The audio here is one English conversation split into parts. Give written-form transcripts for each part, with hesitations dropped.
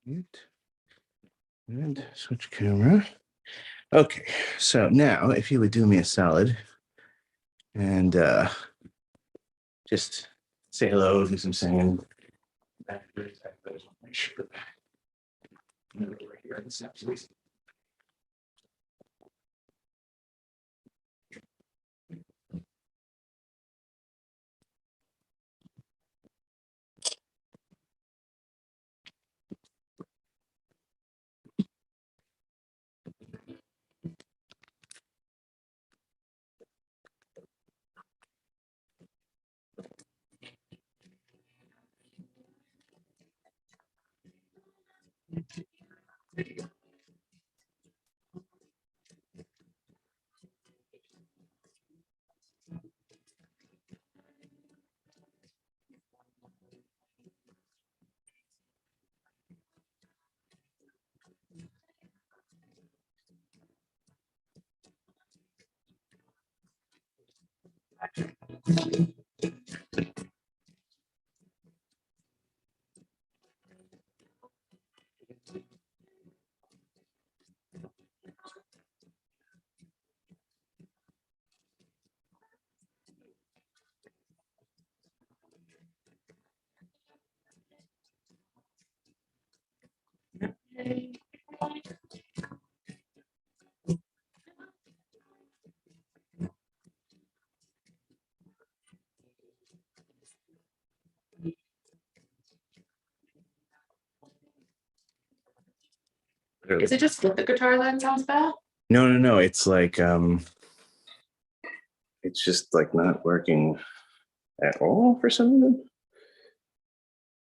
And switch camera. Okay, so now if you would do me a solid and just say hello, do some singing. Make sure over here in the steps, please. Is it just with the guitar that sounds bad? No. It's like it's just like not working at all for some reason.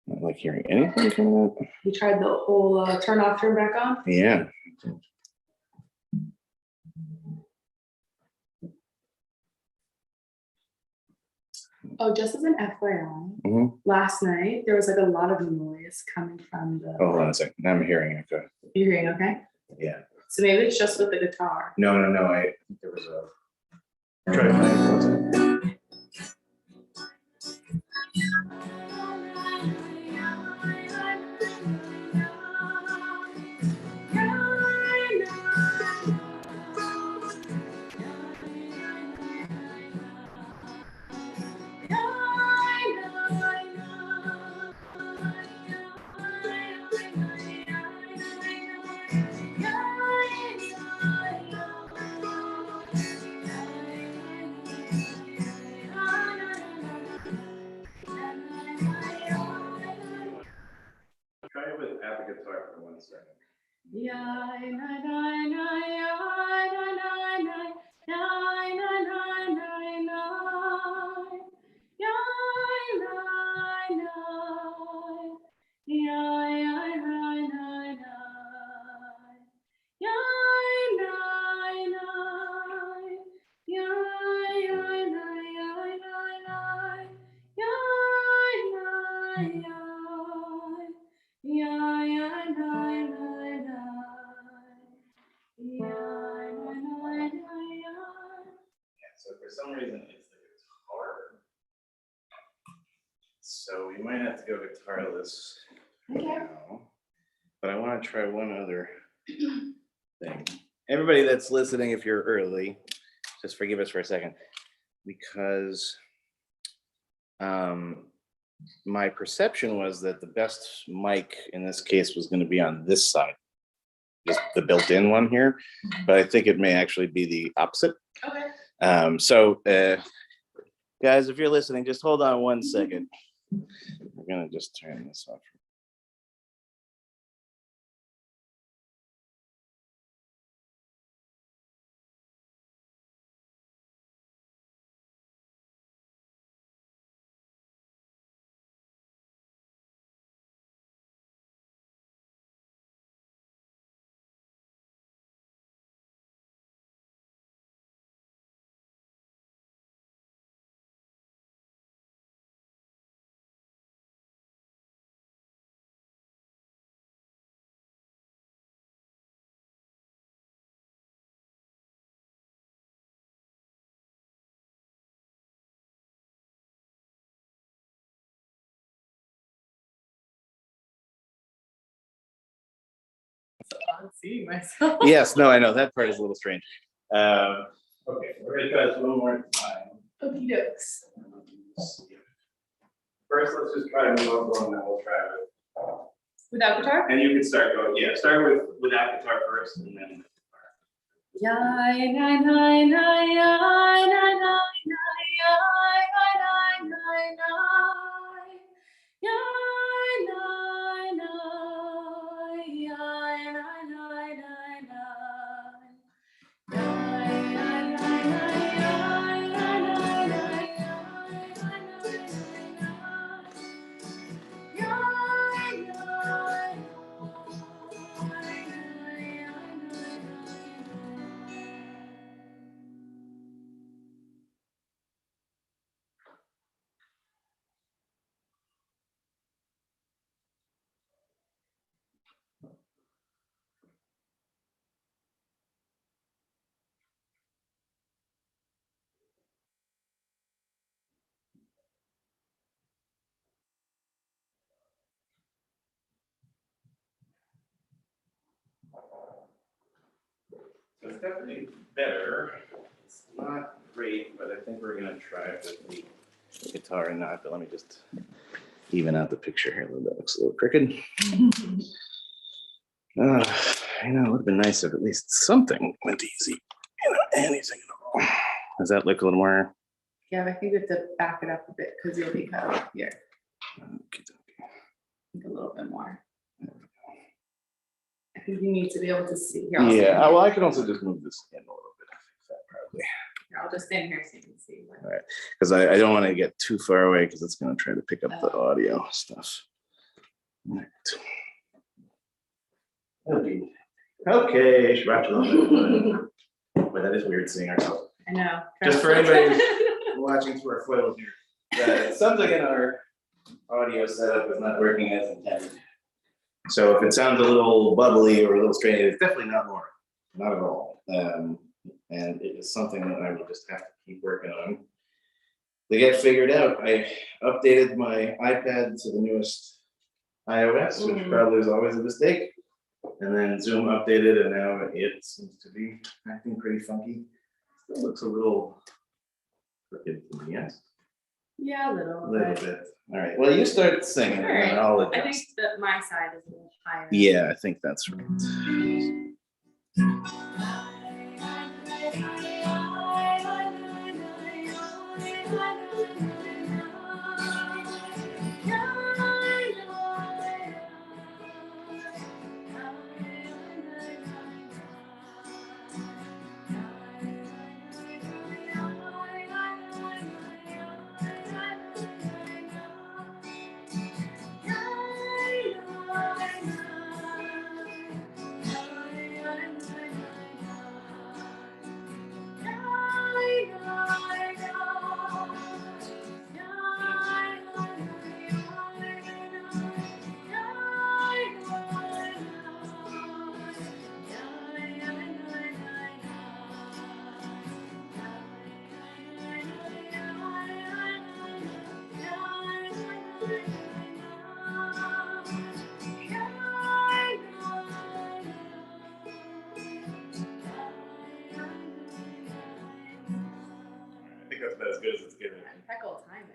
Not like hearing anything coming up. You tried the whole turn off, turn back on? Yeah. Oh, just as an FYI, last night there was like a lot of noise coming from the. Oh, hold on a second. Now I'm hearing it. You're hearing okay? Yeah. So maybe it's just with the guitar. No. I think there was a. Try to find it. Try it without the guitar for 1 second. So for some reason it's the guitar. So we might have to go guitarless now. But I want to try one other thing. Everybody that's listening, if you're early, just forgive us for a second, because my perception was that the best mic in this case was going to be on this side, just the built-in one here, but I think it may actually be the opposite. Okay. So guys, if you're listening, just hold on 1 second. We're gonna just turn this off. So I'm seeing myself. Yes, no, I know, that part is a little strange. Okay, we're gonna try this one more time. Okie dokes. First, let's just try to move on, and then we'll try with. Without guitar? And you can start going, yeah, start without guitar first, and then. So it's definitely better. It's not great, but I think we're gonna try it with the guitar and not, but let me just even out the picture here a little bit. Looks a little crooked. I know, it would have been nice if at least something went easy. Anything at all. Does that look a little more? Yeah, I think we have to back it up a bit because you'll be cut off here. Okay. A little bit more. I think you need to be able to see. Here, I'll stand Yeah, here. well, I can also just move this in a little bit. I think that probably. Here, I'll just stand here so you can see. All right, because I don't want to get too far away because it's going to try to pick up the audio stuff. All right. Okay, Shabbat Shalom. Boy, that is weird seeing ourselves. I know. Just for anybody watching through our foils here, something in our audio setup is not working as intended. So if it sounds a little bubbly or a little strange, it's definitely not more, not at all. And it is something that I will just have to keep working on to get figured out. I updated my iPad to the newest iOS, which probably is always a mistake. And then Zoom updated, and now it seems to be acting pretty funky. Still looks a little crooked to me, yes? Yeah, a A little. little bit. All right. Well, you start singing, and then I'll I think adjust. that my side is a little higher. Yeah, I think that's right. I think that's about as good as it's getting. Impeccable timing.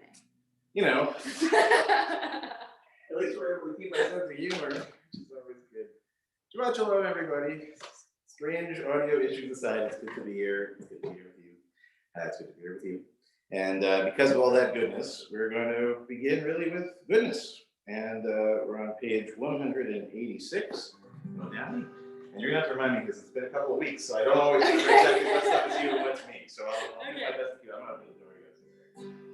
You know, at least we're able to keep our sense of humor, which is always good. Shabbat Shalom, everybody. Strange audio issues aside, it's good to be here. It's good to be here with you. It's good to be here with you. And because of all that goodness, we're going to begin really with goodness. And we're on page 186. Go down. And you're going to have to remind me because it's been a couple of weeks, so I don't always remember exactly what stuff is you and what's me. So I'll do my best to keep. I'm not really doing it.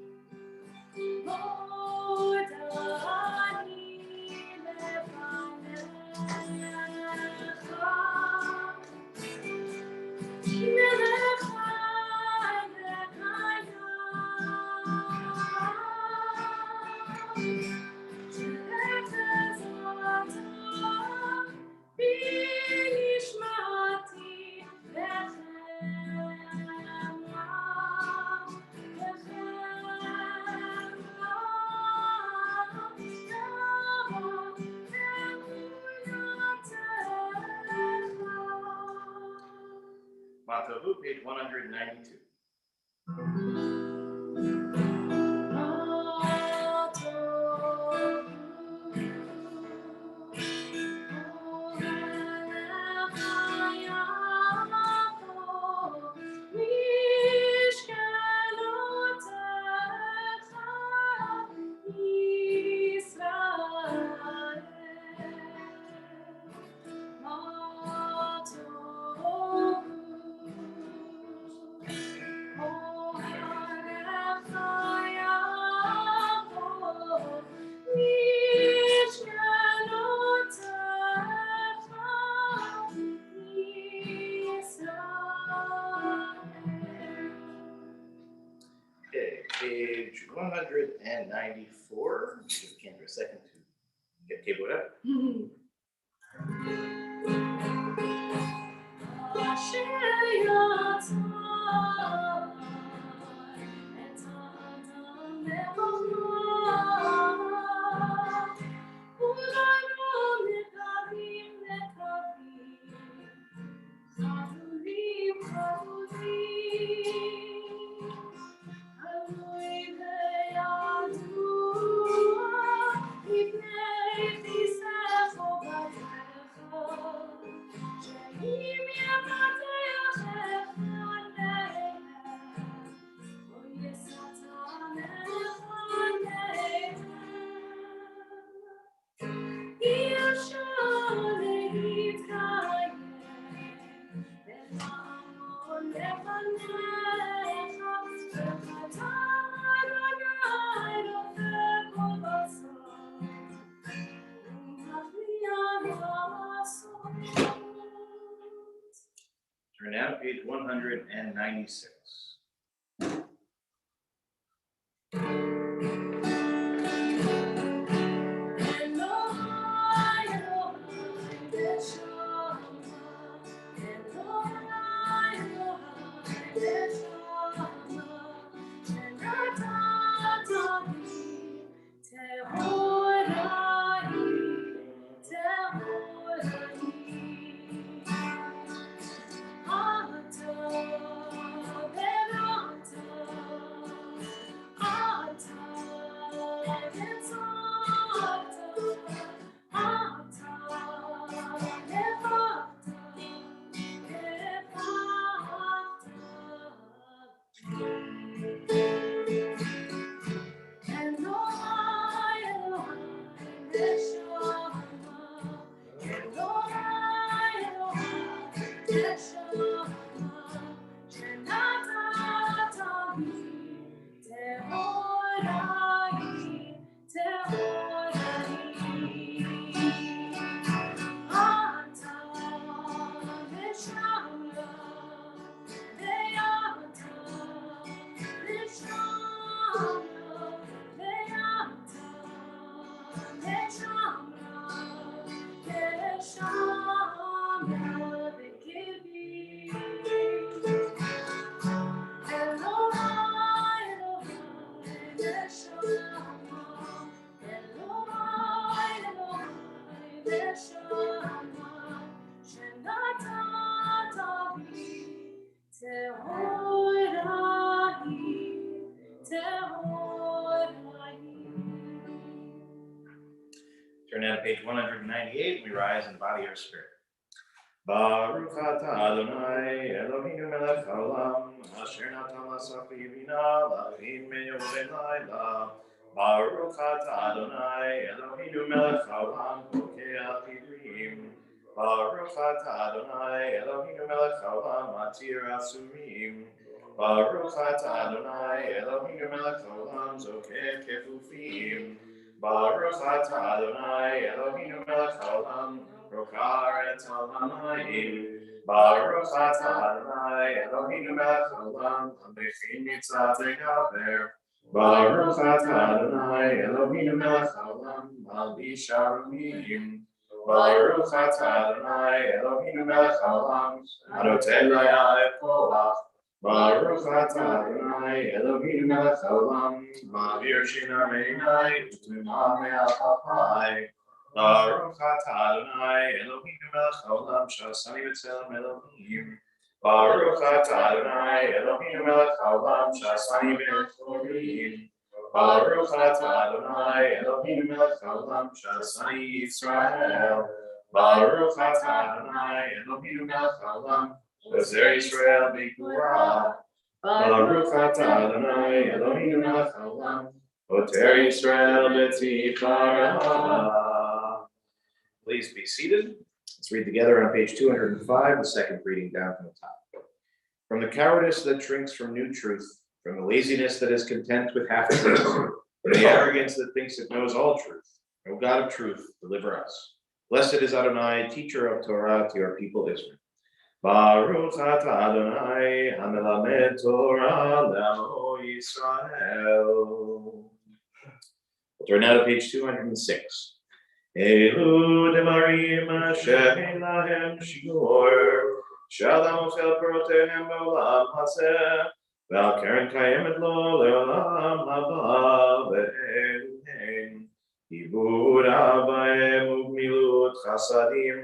Tohu, page 192. Okay, page 194. Give Kendra a second to get keyboard up. Turn now to page 196. Turn now to page 198. We rise in body or spirit. Baruch atah Adonai Eloheinu melech haolam asher natan lasaf bina lachim ben yom ben laila. Baruch atah Adonai Eloheinu melech haolam pokeach ivrim. Baruch atah Adonai Eloheinu melech haolam matir asurim. Baruch atah Adonai Eloheinu melech haolam zokeh kefufim. Baruch atah Adonai Eloheinu melech haolam Rokar et Hamayim. Baruch atah Adonai Eloheinu melech haolam hamechin mitzvah tegaber. Baruch atah Adonai Eloheinu melech haolam malbish arumim. Baruch atah Adonai Eloheinu melech haolam anoten raya et koach. Baruch atah Adonai Eloheinu melech haolam ma'avir shinar me'inai u'tuma me'al Baruch atah Adonai Eloheinu melech haolam sha'asani b'tzelem Elohim. Baruch atah Adonai Eloheinu melech haolam she'asani ben chorim. Baruch atah Adonai Eloheinu melech haolam she'asani Yisrael. Baruch atah Adonai Eloheinu melech haolam ozer Yisrael b'gvura. Baruch atah Adonai Eloheinu melech haolam oter Yisrael b'tifara. Please be seated. Let's read together on page 205, the second reading down from the top. From the cowardice that shrinks from new truth, from the laziness that is content with half truth, from the arrogance that thinks it knows all truth, O God of truth, deliver us. Blessed is Adonai, teacher of Torah to your people Israel. Baruch atah Adonai, hamelamed Torah le'amo Yisrael. We'll turn now to page 206. Elu demarim she'en lahem shiur, she'adam ochel pirotehem ba'olam hazeh, ve'al keren kayemet lo le'olam haba, ve'elu hen hibur avaim ugmilut chasadim,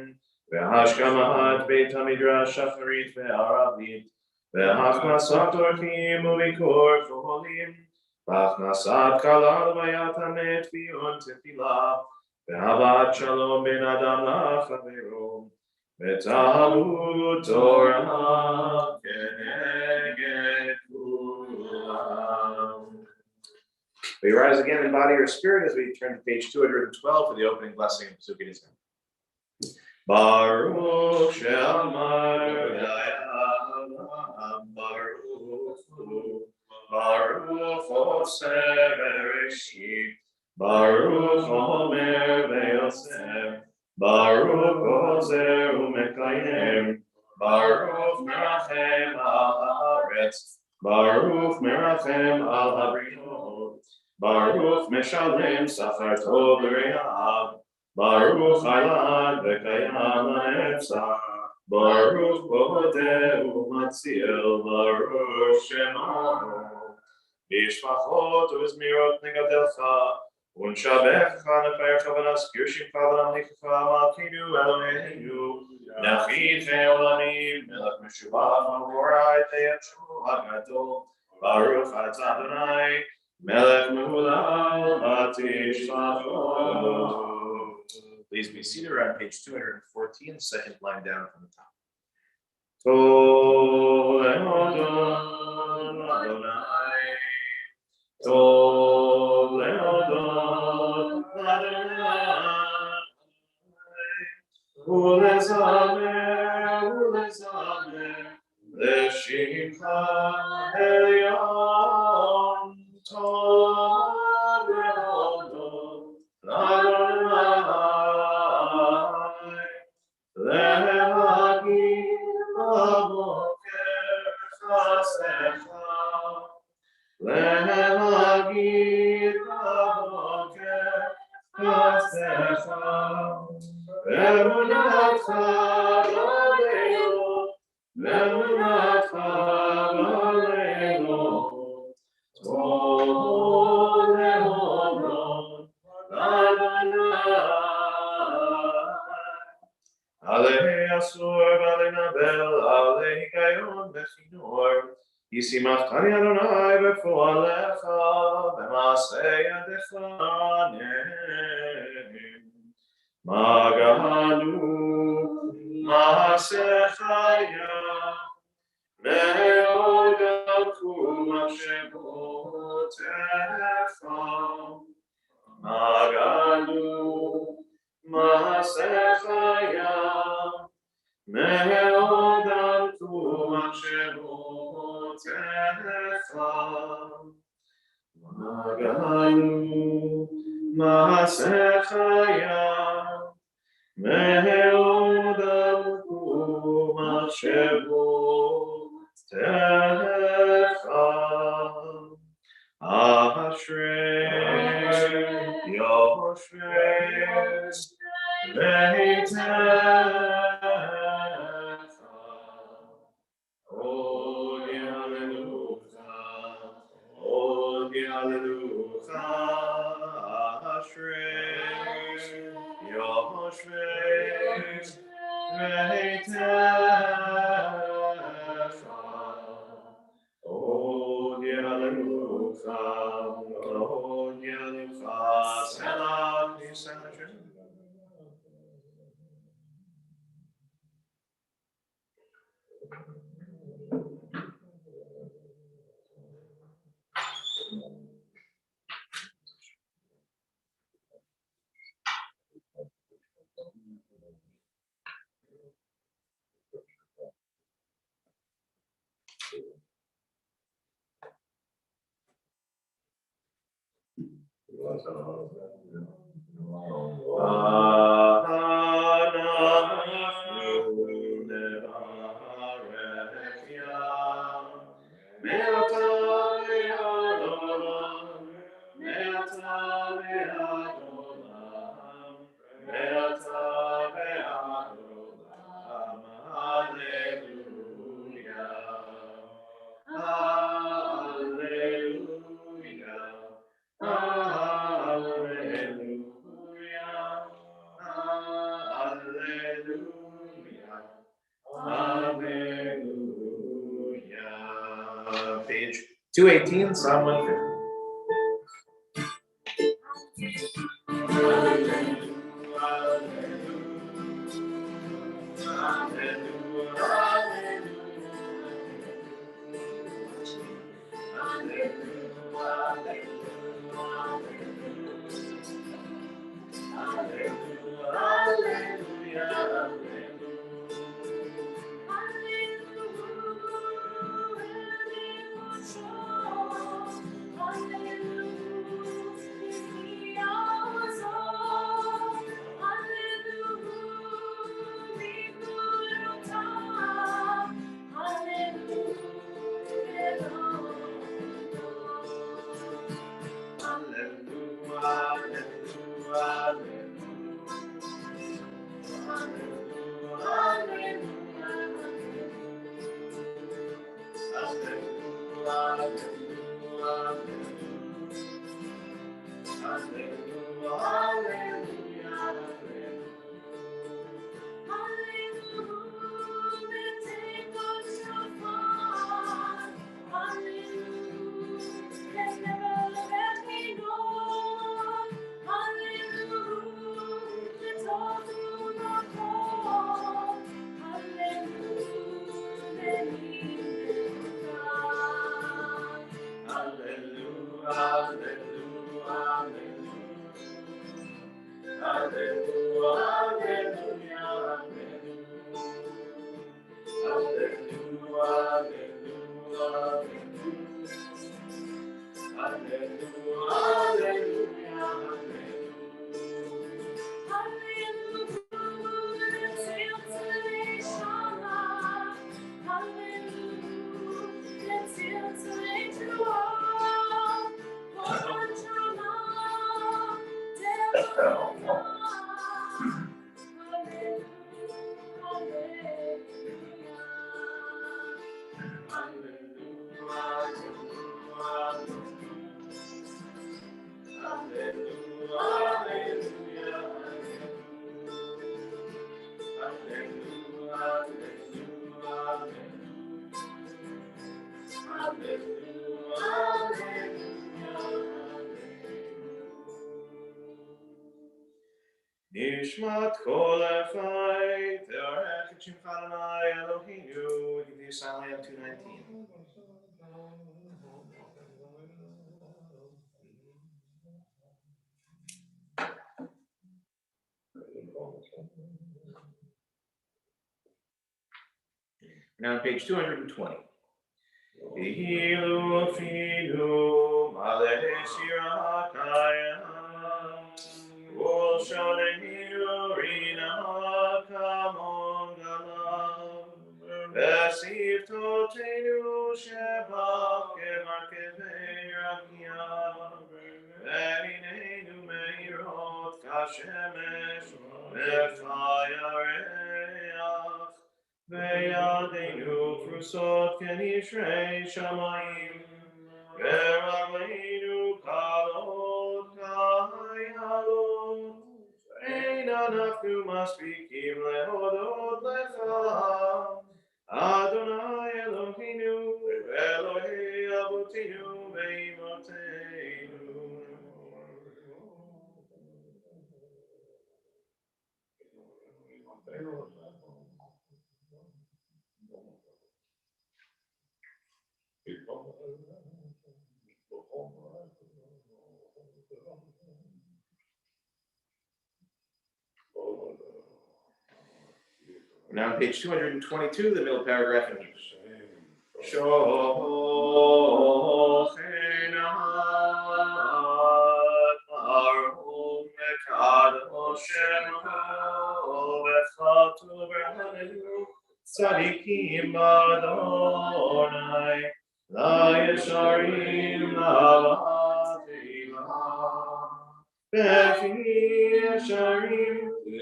ve'hashkamat beit hamidrash shacharit ve'aravit, ve'hachnasat orchim u'vikor koholim, ve'hachnasat kalal vayat hamet v'yon tefilah, Ve'avat shalom ben adam la'chavero, ve'talmud Torah keneged kulam. We rise again in body or spirit as we turn to page 212 for the opening blessing of Pesukei Nizam. Baruch she'amar v'ayam Baruch oseh bereshit Baruch Omer ve'yosef, Baruch Ozer u'mekayem, Baruch merachem al haaretz, Baruch merachem al habriot, Baruch meshalem sachar tov l're'av, Baruch haylad ve'kayam la'netzach, Baruch bodeh u'matzil, Baruch shemaro, Bishmachot u'zmirot negadelcha, Unshabecha nefercha v'naskirshimcha v'namlicha malkeinu Eloheinu Nachid ve'olamim melech meshubach v'horai te'yatsu ha'gadol Baruch atah Adonai melech me'ulal v'tishmachot. Please be seated around page 214, second line down from the top. Tov le'odon Adonai Tov le'odon Adonai ulezamer le'shimcha elyon Tov le'odon Adonai le'hagid b'boker chasecha Le'hagid b'boker chasecha ve'emunatcha b'aleilot ve'emunatcha b'aleilot Tov le'odon Adonai Alei asur v'alei nabel alei kayon v'chinor Yisimachtani Adonai b'poalecha b'maaseh yadecha nehem Maganu maaseh chaya me'od alku machshevotecha Maganu maaseh chaya me'od alku machshevotecha Maganu maaseh chaya me'od alku machshevotecha Ashrei Yoshrei Beitecha Oh, hallelujah. Oh, hallelujah. Ashrei Yoshrei Beitecha Page 218, Psalm 150. Nishmat kol efai, teorech shimcha Adonai Eloheinu. We can do Psalm 219. Now on page 220. Ilu afinu maleh shira hakayam. Ol shalehinu rina kamon galam. Vesif totenu shebach kemarkevei rakia. Veinenu meirot kashemesh mefayareach. Ve'yadeinu frusot kenishrei shamayim. Ve'ragleinu kalot kayalot. Ein anachnu maspikim lehodot lecha. Adonai Eloheinu Elohei Avotenu ve'imotenu. Now on page 222, the middle paragraph in Hebrew. Tzadikim Adonai, Yesharim Bechi Yesharim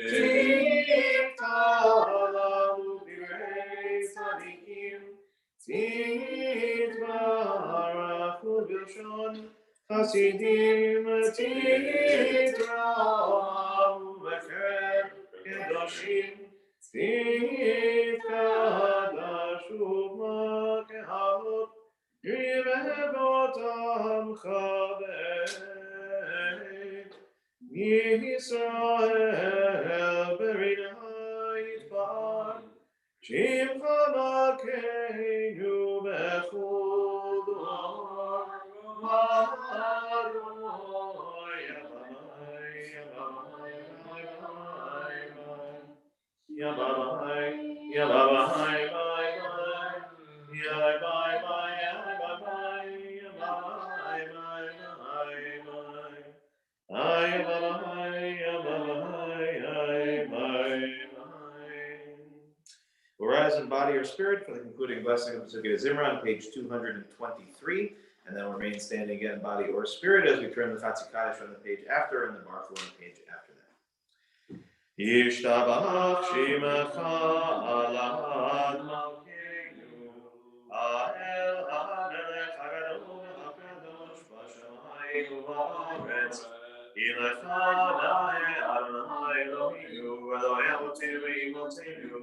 Tzidkalamu Direi Tzadikim Tzidbarachu Bilshon Hasidim Tzidrahu Becher Kedoshim Tzidkadashu Makehalot Yivevotam Chabet Yisrael Berinayit Bar Shimcha Malkeinu Bechol Dor Adonai Yabbai Whereas in body or spirit, for the concluding blessing of Pesukei Zimra on page 223, and then remain standing again in body or spirit as we turn the Chatzi Kaddish on the page after and the Baruch Hu on the page after that. Yishtabach Shemecha Alad Malkeinu Ahel HaMelech HaGadol HaKadosh B'Shamayim U'Ba'aretz Yilecha Na'eh Adonai Eloheinu Elokei Avotenu ve'imotenu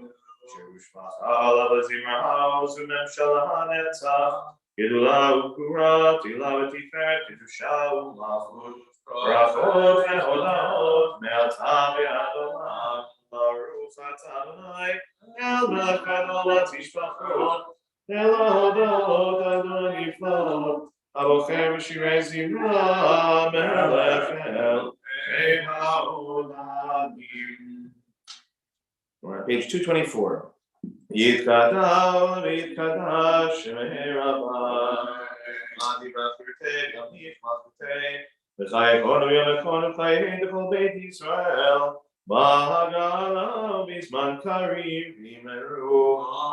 Sherushmach Alav Zimra U'Memshala HaNetzach Gedula U'Kura Tila V'Tiferet Kedusha U'Malchut Brachot ve'hoda'ot me'ata ve'adonai Baruch atah Adonai El melech gadol v'tishbachot El hoda'ot Adonai niflot Abocher v'shirei zimra melech El ha'olamim. We're on page 224. Yitkadash v'yitkadash shemei Rabbai Madi b'afirtei gamif malchutei V'chai konu yom ekonu chayei d'chol Beit Yisrael B'hagala b'zman karim v'yimeru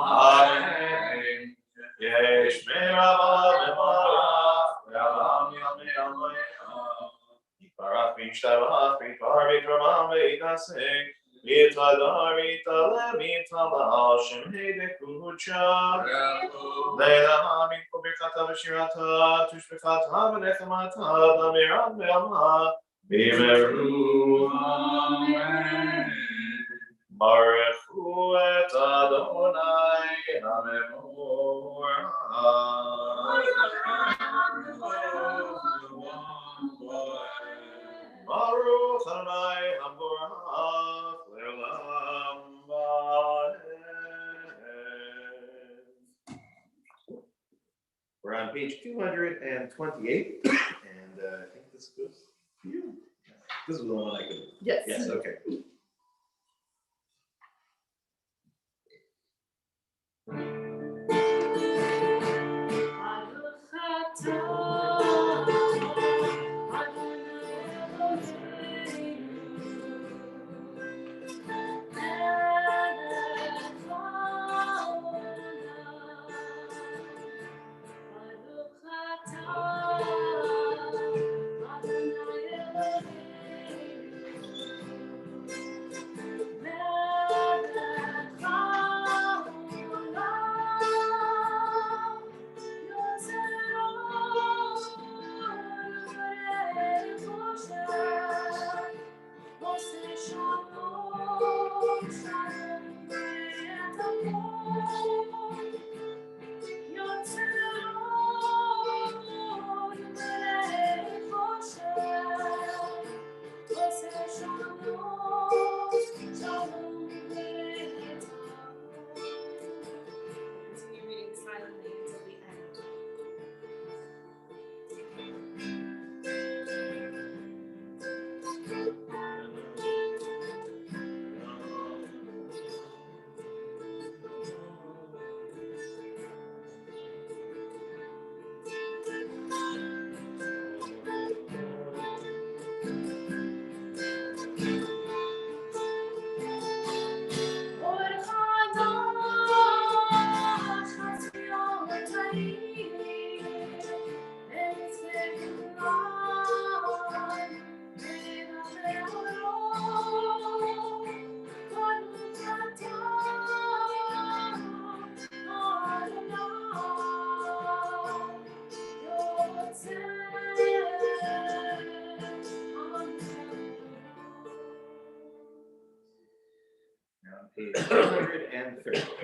Amen. Yesh me'rava v'marach ve'alam yamei almayah Yitbarach v'yishtabach v'yitbar v'yitramam v'yitaseh Yitadar v'yitalem v'yitalal shemei d'kucha Le'elaha mikol birchata v'shirata tushbechata v'nechamata d'amirat ve'alma v'yimeru Amen. Baruchu et Adonai HaMevorach Baruch Adonai HaMevorach Le'olam va'ed. We're on page 228, and I think this goes to you. This is the one I could. Yes. Yes, okay. Now on page 230.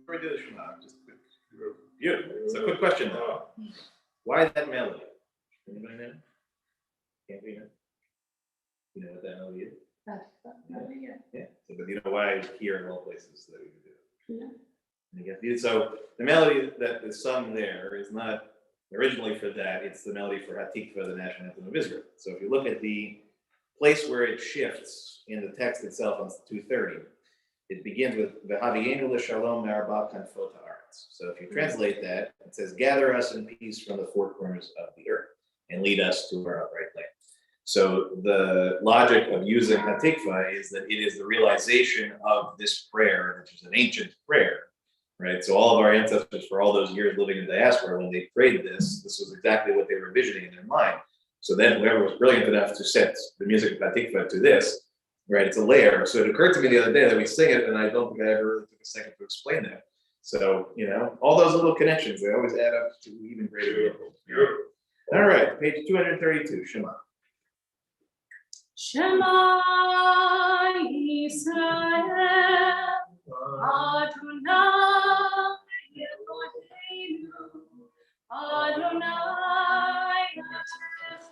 Before we do the Shema, just quick. Beautiful. It's a quick question though. Why that melody? Anybody know? Can't we know? You know what that melody is? Yeah. So, but you know why it's here in all places that we do. Yeah. And you get, so the melody that is sung there is not originally for that, it's the melody for Hatikva, the national anthem of Israel. So if you look at the place where it shifts in the text itself on 230, it begins with V'havienu l'shalom me'arba kanfot ha'aretz. So if you translate that, it says, gather us in peace from the four corners of the earth and lead us to our upright land. So the logic of using Hatikva is that it is the realization of this prayer, which is an ancient prayer, right? So all of our ancestors for all those years living in diaspora, when they prayed this was exactly what they were envisioning in their mind. So then whoever was brilliant enough to set the music of Hatikva to this, right, it's a layer. So it occurred to me the other day that we sing it, and I don't think I ever really took a second to explain that. So, you know, all those little connections, they always add up to even greater. All right. right, page 232, Shema. Shema Yisrael, Adonai Eloheinu, Adonai Echad.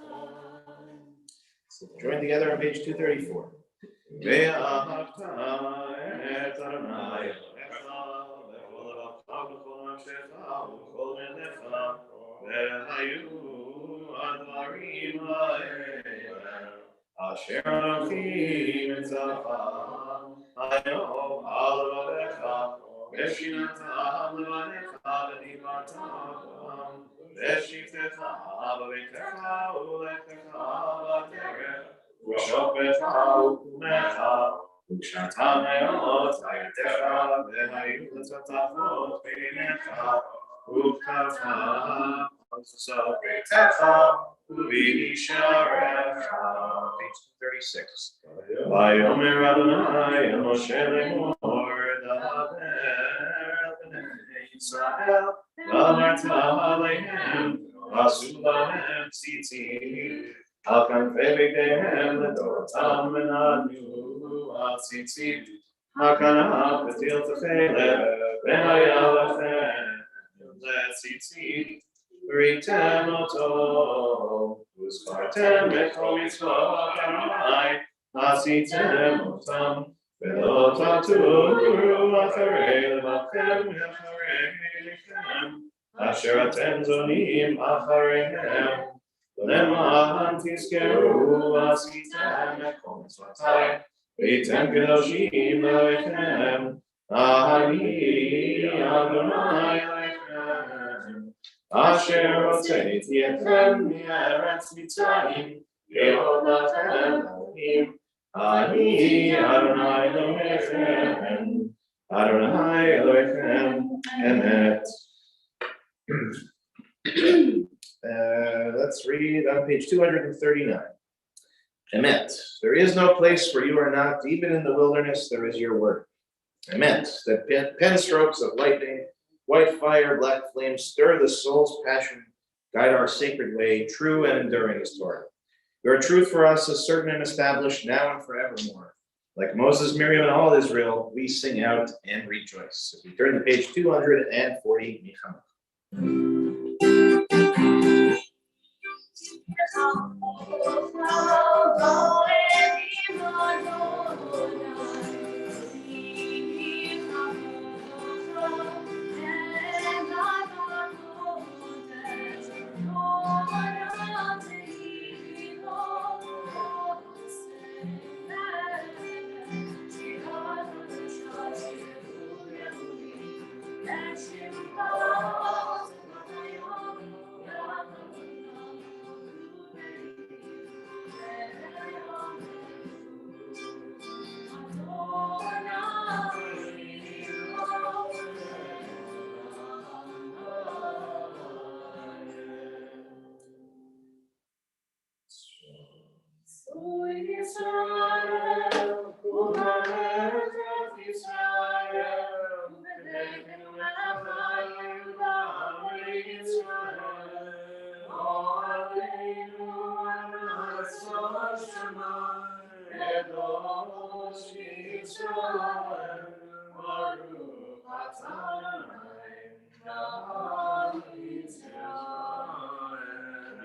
Join together on page 234. ואהבת את אדוני אלוהיך בכל לבבך ובכל נפשך ובכל מאודך והיו הדברים האלה אשר אנוכי מצווך היום על לבביך ושיננתם לבניך ודיברת בם ושבתך בביתך ולכתך בדרך ושופטך וקומך ושעתה מאוד עייתך והיו לצוותות בעיניך וכתבת על סוף ביתך ובשעריך. Page 36. ויאמר אדוני אל משה לאמור דבר אל בני ישראל ואמרת עליהם ועשו להם ציצית על כנפי ביתיהם לדורותם ונתנו הציצית הכנף ותיל תכלת והיה לכם לציצית וראיתם אותו וזכרתם את כל מצוות אדוני עשיתם אותם ולא תטורו אחרי לבבכם ואחרי אליכם אשר אתם זונים אחריהם למען תזכרו עשיתם את כל מצוותיי והייתם קדושים לאלוהיכם אני אדוני אלוהיכם אשר הוצאתי אתכם מארץ מצרים להיות לכם אלוהים אני אדוני אלוהיכם אדוני אלוהיכם אמת. Let's read on page 239. Emet. There is no place where you are not, even in the wilderness there is your word. Emet. That pen strokes of lightning, white fire, black flames stir the soul's passion, guide our sacred way, true and enduring is Torah. Your truth for us is certain and established now and forevermore. Like Moses, Miriam, and all Israel, we sing out and rejoice. As we turn to page 240, Micham.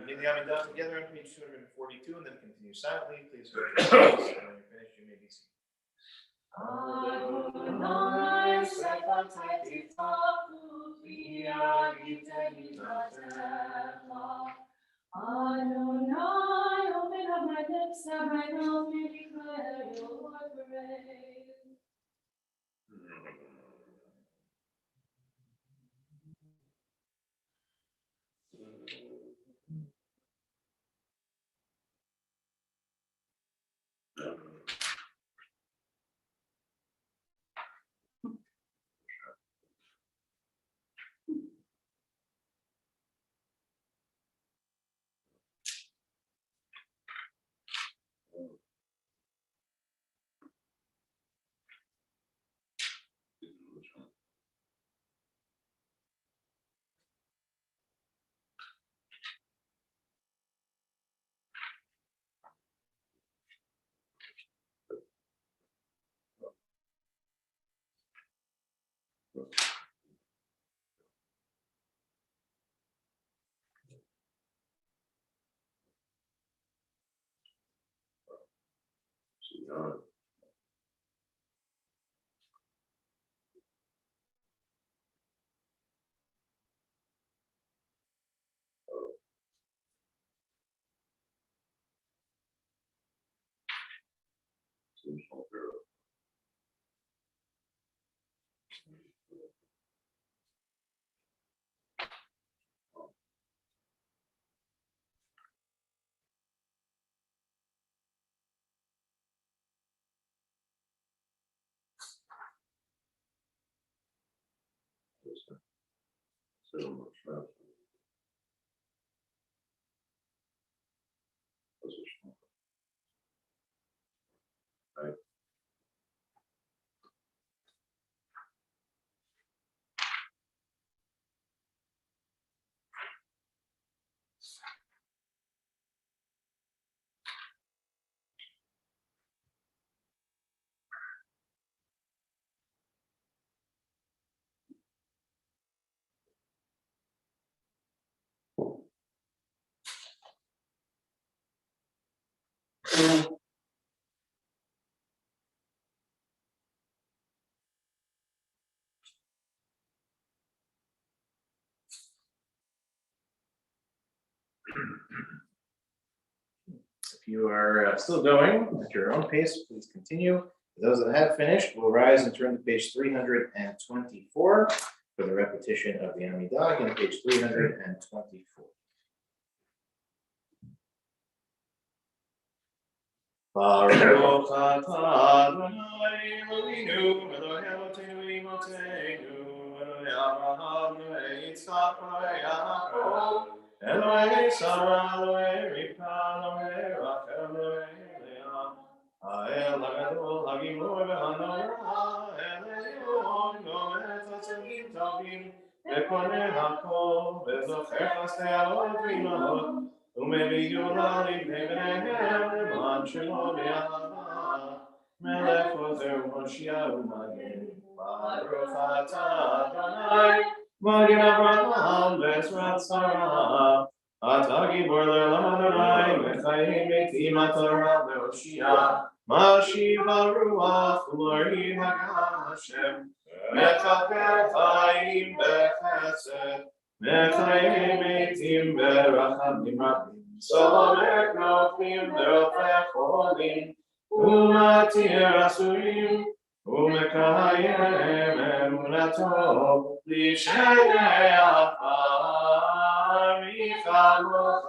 Begin the Amidah together on page 242 and then continue silently. Please go to your place. When you're finished, you may be seated. Adonai, open up my lips, that my mouth may declare your praise. If you are still going at your own pace, please continue. For those that have finished, we'll rise and turn to page 324 for the repetition of the Amidah, again, page 324. Baruch atah Adonai Eloheinu Elohei Avotenu Imotenu Elohei Avraham Elohei Yitzchak Elohei Yaakov Elohei Sarah Elohei Rivka Elohei Rachel Elohei Leah Ha'el HaGadol HaGimur VeHaNorah Elohim Gomet Hatzavim Tovim Vekoneh HaKol Vezocher Chasdei Avot V'imahot ומביא גאולה לבני בניהם למען שמו באהבה מלך עוזר ומושיע ומגן ברוך אתה אדוני מגן אברהם בעזרת שרה אתה גיבור לעולם אדוני מחיים מתים התורה להושיע משיב הרוח ולהוריד הגה השם מקבל חיים בחסד מחיים מתים ברחמים רבים סומך נופלים ורופא חולים ומתיר אסורים ומקיים אמונתו לשני עפר מחלוך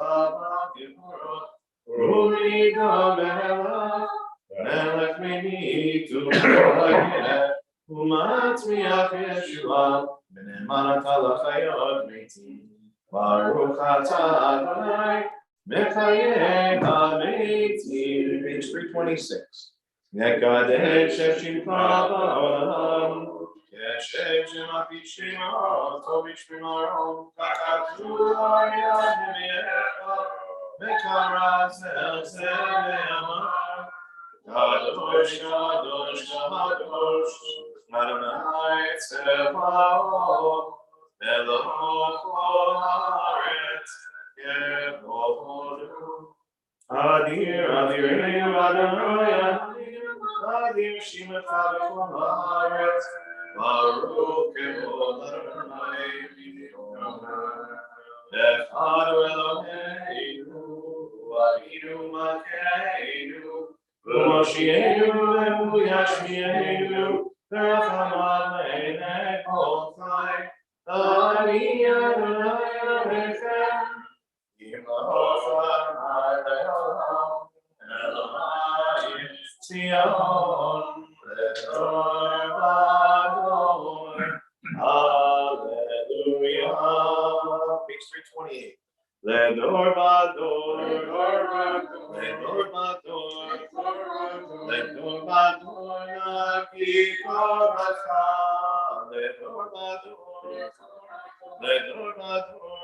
בגבורות ומדום מלך מנית ומגן ומצמיח ישועה ונאמן אתה לחיות מתים ברוך אתה אדוני מחיה המתים. Page 326. נקדש את שמך בעולם כשם שמפיק שמו טוב בשמרו ככתוב על יד נביאך וכרז אל זה ואמר קדוש קדוש קדוש אדוני צבאות אלוהים כל הארץ יבואו אדיר אדירנו אדוני אדיר שמך בכל הארץ ברוך כבוד אדוני אחד אלוהינו אבינו מלכנו ומושיענו וישמיענו ורחמיו לעיני כל חי אני אדוני אלוהיכם ימלוך עד העולם אלוהי ציון לדור ודור הללויה. Page 328. לדור ודור לדור ודור לדור ודור נביא קוראך לדור ודור לדור ודור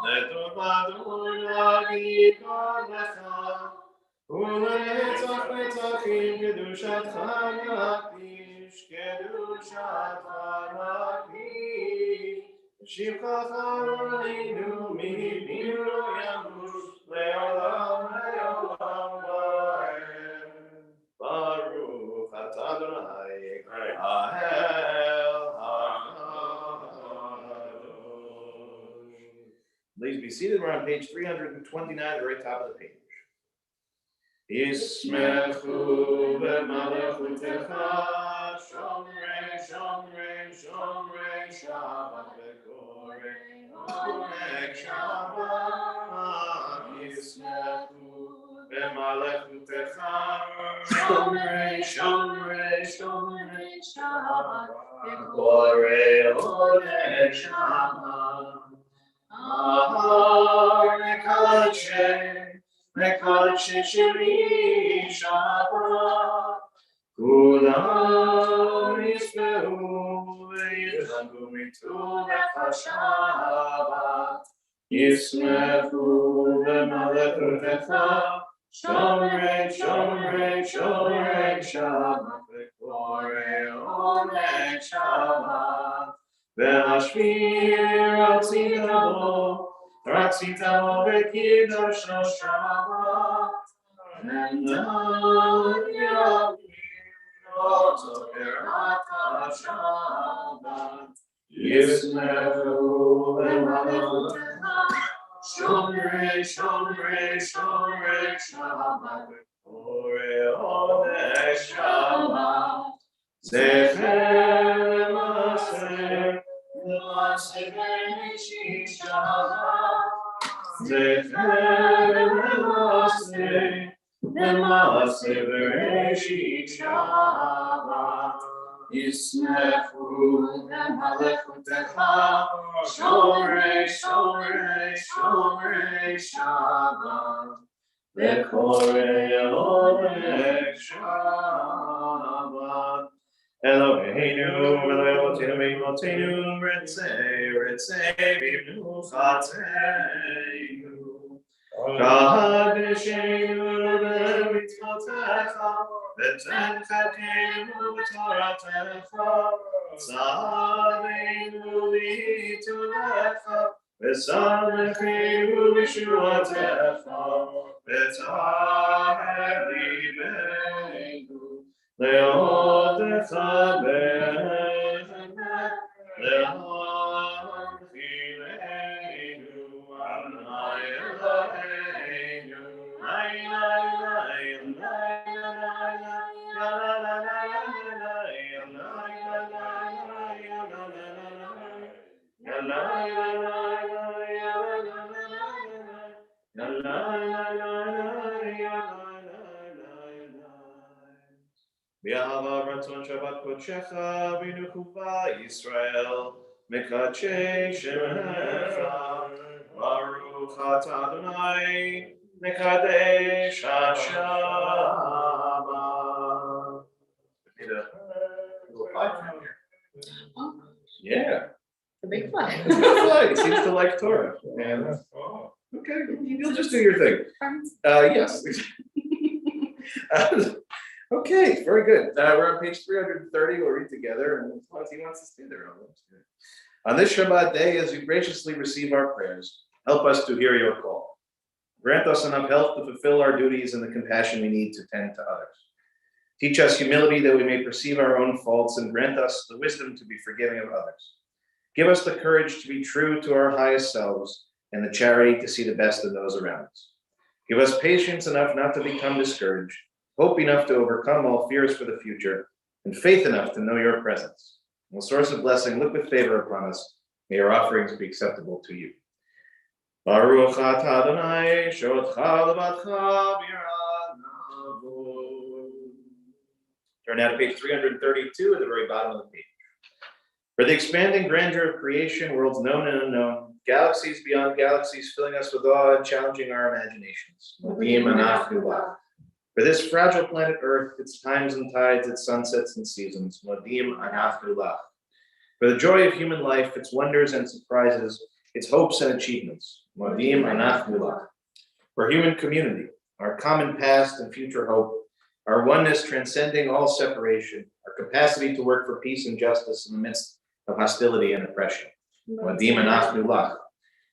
לדור ודור נביא קוראך ולנצח נצחים קדושתך נקדיש קדושתך נקדיש שבחך עלינו מפינו ימוש לעולם לעולם ועד. seated. We're on page 329, the very top of the page. Yismechu b'malachutecha, shomrei, shomrei, shomrei, Shabbat v'korei, onek Shabbat. Yismechu b'malachutecha, shomrei, shomrei, shomrei, Shabbat v'korei, onek Shabbat. Ahar nekadshe, nekadshe shiri Shabbat. Kulam yisbehu v'yidchaku mitulecha Shabbat. Yismechu b'malachutecha, shomrei, shomrei, shomrei Shabbat v'korei, onek Shabbat. Ve'ashvir ratzita bo v'kiddush Shabbat. V'na'yavir zokerata Shabbat. Yismechu b'malachutecha, shomrei, shomrei, shomrei Shabbat v'korei, onek Shabbat. Zecher l'maaseh, l'maaseh b'neshit Shabbat. Zecher l'maaseh, l'maaseh b'neshit Shabbat. Yismechu b'malachutecha, shomrei, shomrei, shomrei Shabbat. V'korei, onek Shabbat. Eloheinu, Eloheinu, Eloheinu, Ritzei, Ritzei, B'mnuchateinu. Kadeshenu b'mitzvotecha, v'ten chalkeinu b'toratecha. Tzadeinu b'itulecha, v'samecheinu b'shuatecha. V'taher libeinu le'odecha be'emet, le'anchileinu Adonai Eloheinu. Lai, lai, lai, lai, lai, V'yahava ratzon Shabbat kodechecha, v'nuchuva Yisrael, mekadshe shemecha. Baruch atah Adonai, mekadesh Hashabbat. Need a little flag from here. Yeah. The big flag. It's a good flag. It seems to like Torah. And okay, you'll just do your thing. Yes. Okay, very good. We're on page 330. We'll read together, and as long as he wants to stay there, I'll let you. On this Shabbat day, as you graciously receive our prayers, help us to hear your call. Grant us enough health to fulfill our duties and the compassion we need to tend to others. Teach us humility that we may perceive our own faults, and grant us the wisdom to be forgiving of others. Give us the courage to be true to our highest selves and the charity to see the best in those around us. Give us patience enough not to become discouraged, hope enough to overcome all fears for the future, and faith enough to know your presence. And the source of blessing, look with favor upon us. May our offerings be acceptable to you. Baruch atah Adonai, she'otcha levatcha b'yirah. Turn now to page 332 at the very bottom of the page. For the expanding grandeur of creation, worlds known and unknown, galaxies beyond galaxies filling us with awe and challenging our imaginations. For this fragile planet Earth, its times and tides, its sunsets and seasons. For the joy of human life, its wonders and surprises, its hopes and achievements. For human community, our common past and future hope, our oneness transcending all separation, our capacity to work for peace and justice in the midst of hostility and oppression.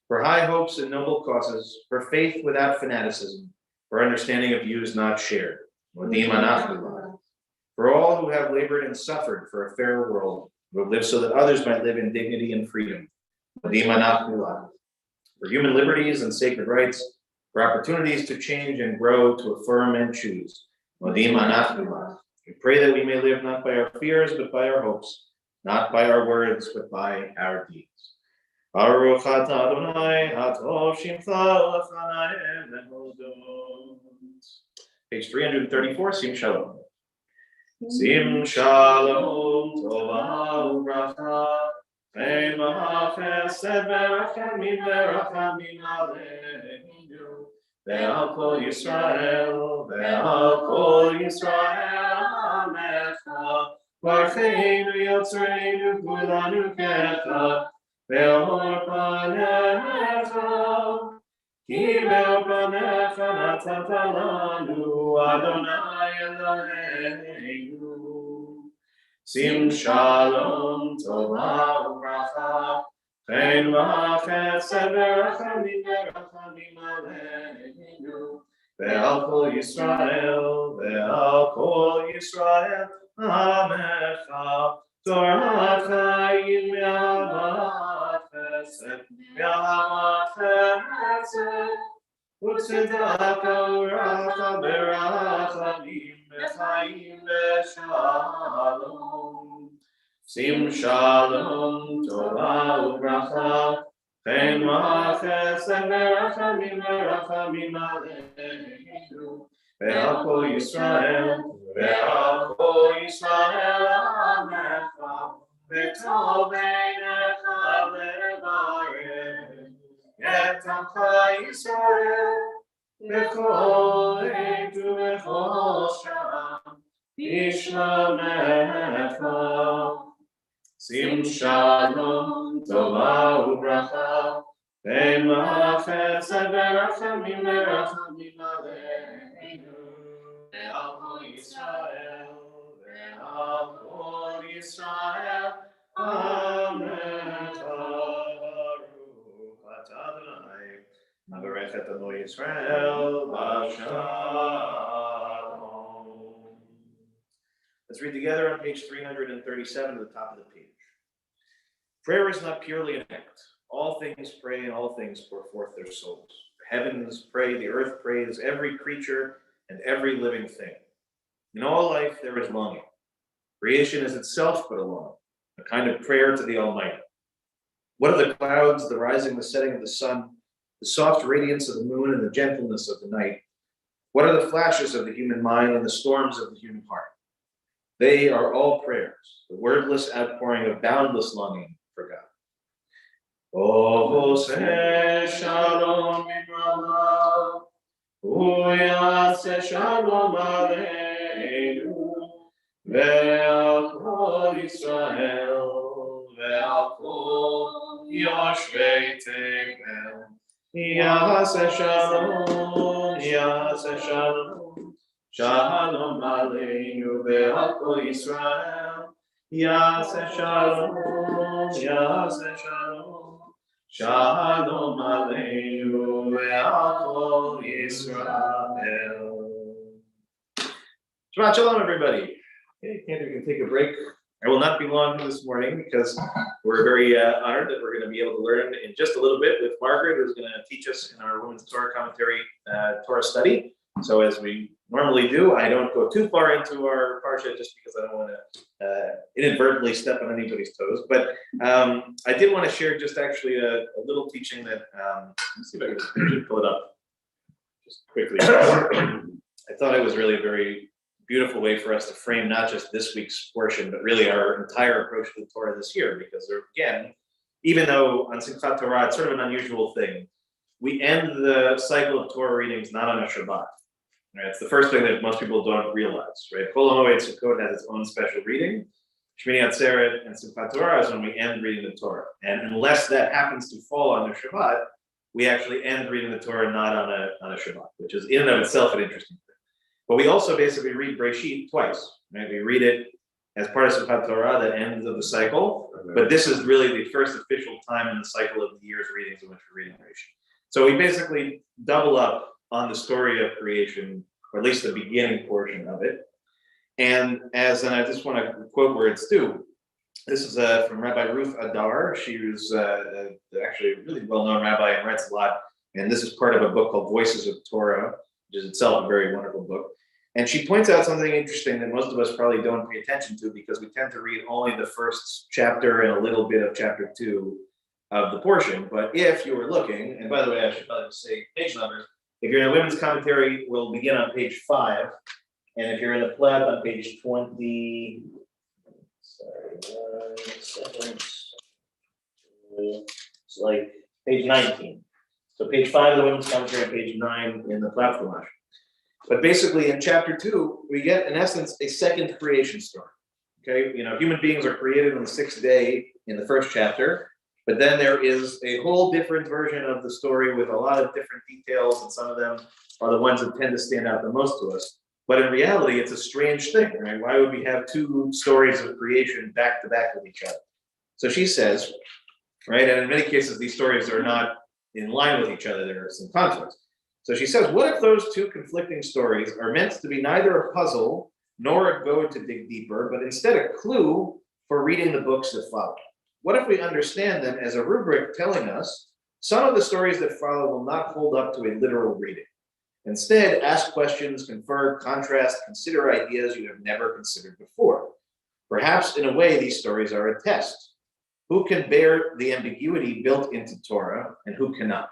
For high hopes and noble causes, for faith without fanaticism, for understanding of views not shared. For all who have labored and suffered for a fairer world, who have lived so that others might live in dignity and freedom. For for human liberties and sacred rights, for opportunities to change and grow, to affirm and choose. Modim anachnu lach. We pray that we may live not by our fears, but by our hopes, not by our words, but by our deeds. Baruch atah Adonai, hatov shimcha l'chanaim lehodot. Page 334, Sim Shalom. Sim Shalom, Tova u'bracha, Ein ma'achesed v'rachamim aleinu, ve'al kol Yisrael, amecha, Barucheinu Yotzreinu kulanu kecha, ve'or panecha, ki ve'or panecha natzata lanu, Adonai Eloheinu. Sim Shalom, Tova u'bracha, Chen v'chesed v'rachamim aleinu, ve'al kol Yisrael, amecha, Torah chayim ve'ahavat chesed, u'tzedaka u'racha berachamim v'chayim v'shalom. Sim Shalom, Tova u'bracha, Chen v'chesed v'rachamim aleinu, ve'al kol Yisrael, amecha, v'tov beinecha levarech, et amcha Yisrael, v'chol eitu v'chol sham, bishlomecha. Sim Shalom, Tova u'bracha, Chen v'chesed v'rachamim aleinu, ve'al kol Yisrael, amecha. Baruch atah Adonai, Mavarech et amo Yisrael, b'shalom. Let's read together on page 337 at the top of the page. Prayer is not purely an act. All things pray and all things pour forth their souls. The heavens pray, the earth prays, every creature and every living thing. In all life there is longing. Creation is itself but a longing, a kind of prayer to the Almighty. What are the clouds, the rising, the setting of the sun, the soft radiance of the moon and the gentleness of the night? What are the flashes of the human mind and the storms of the human heart? They are all prayers, the wordless outpouring of boundless longing for God. Oseh shalom b'bracha, u'yaseh shalom aleinu, ve'al kol Yisrael, ve'al kol yoshvei tekel. Yaseh shalom, shalom aleinu, ve'al kol Yisrael. Yaseh shalom, shalom aleinu, ve'al kol Yisrael. Shabbat shalom, everybody. Okay, we can take a break. I will not be long this morning because we're very honored that we're going to be able to learn in just a little bit with Margaret, who's going to teach us in our Women's Torah Commentary Torah study. So as we normally do, I don't go too far into our parsha just because I don't want to inadvertently step on anybody's toes. But I did want to share just actually a little teaching that, let's see if I can pull it up just quickly. I thought it was really a very beautiful way for us to frame not just this week's portion, but really our entire approach to the Torah this year. Because there, again, even though on Simchat Torah, it's sort of an unusual thing, we end the cycle of Torah readings not on a Shabbat. Right? It's the first thing that most people don't realize, right? Kol HaMoed Sukkot has its own special reading. Shmini Atzeret and Simchat Torah is when we end reading the Torah. And unless that happens to fall on a Shabbat, we actually end reading the Torah not on a Shabbat, which is in and of itself an interesting thing. But we also basically read Breshit twice. Right? We read it as part of Simchat Torah, the end of the cycle. But this is really the first official time in the cycle of the year's readings in which we're reading Breshit. So we basically double up on the story of creation, or at least the beginning portion of it. And I just want to quote where it's due. This is from Rabbi Ruth Adar. She was actually a really well-known rabbi and writes a lot. And this is part of a book called Voices of Torah, which is itself a very wonderful book. And she points out something interesting that most of us probably don't pay attention to because we tend to read only the first chapter and a little bit of chapter 2 of the portion. But if you were looking, and by the way, I should probably say page numbers. If you're in the women's commentary, we'll begin on page 5. And if you're in the plab on page 20, sorry, 1 second. It's like page 19. So page 5 of the women's commentary and page 9 in the plab. But basically in chapter 2, we get in essence a second creation story. Okay, human beings are created on the 6th day in the first chapter, but then there is a whole different version of the story with a lot of different details, and some of them are the ones that tend to stand out the most to us. But in reality, it's a strange thing, right? Why would we have 2 stories of creation back to back with each other? So she says, right, and in many cases, these stories are not in line with each other, there are some conflicts. So she says, what if those 2 conflicting stories are meant to be neither a puzzle nor a goad to dig deeper, but instead a clue for reading the books that follow? What if we understand them as a rubric telling us some of the stories that follow will not hold up to a literal reading? Instead, ask questions, confer, contrast, consider ideas you have never considered before. Perhaps in a way, these stories are a test. Who can bear the ambiguity built into Torah and who cannot?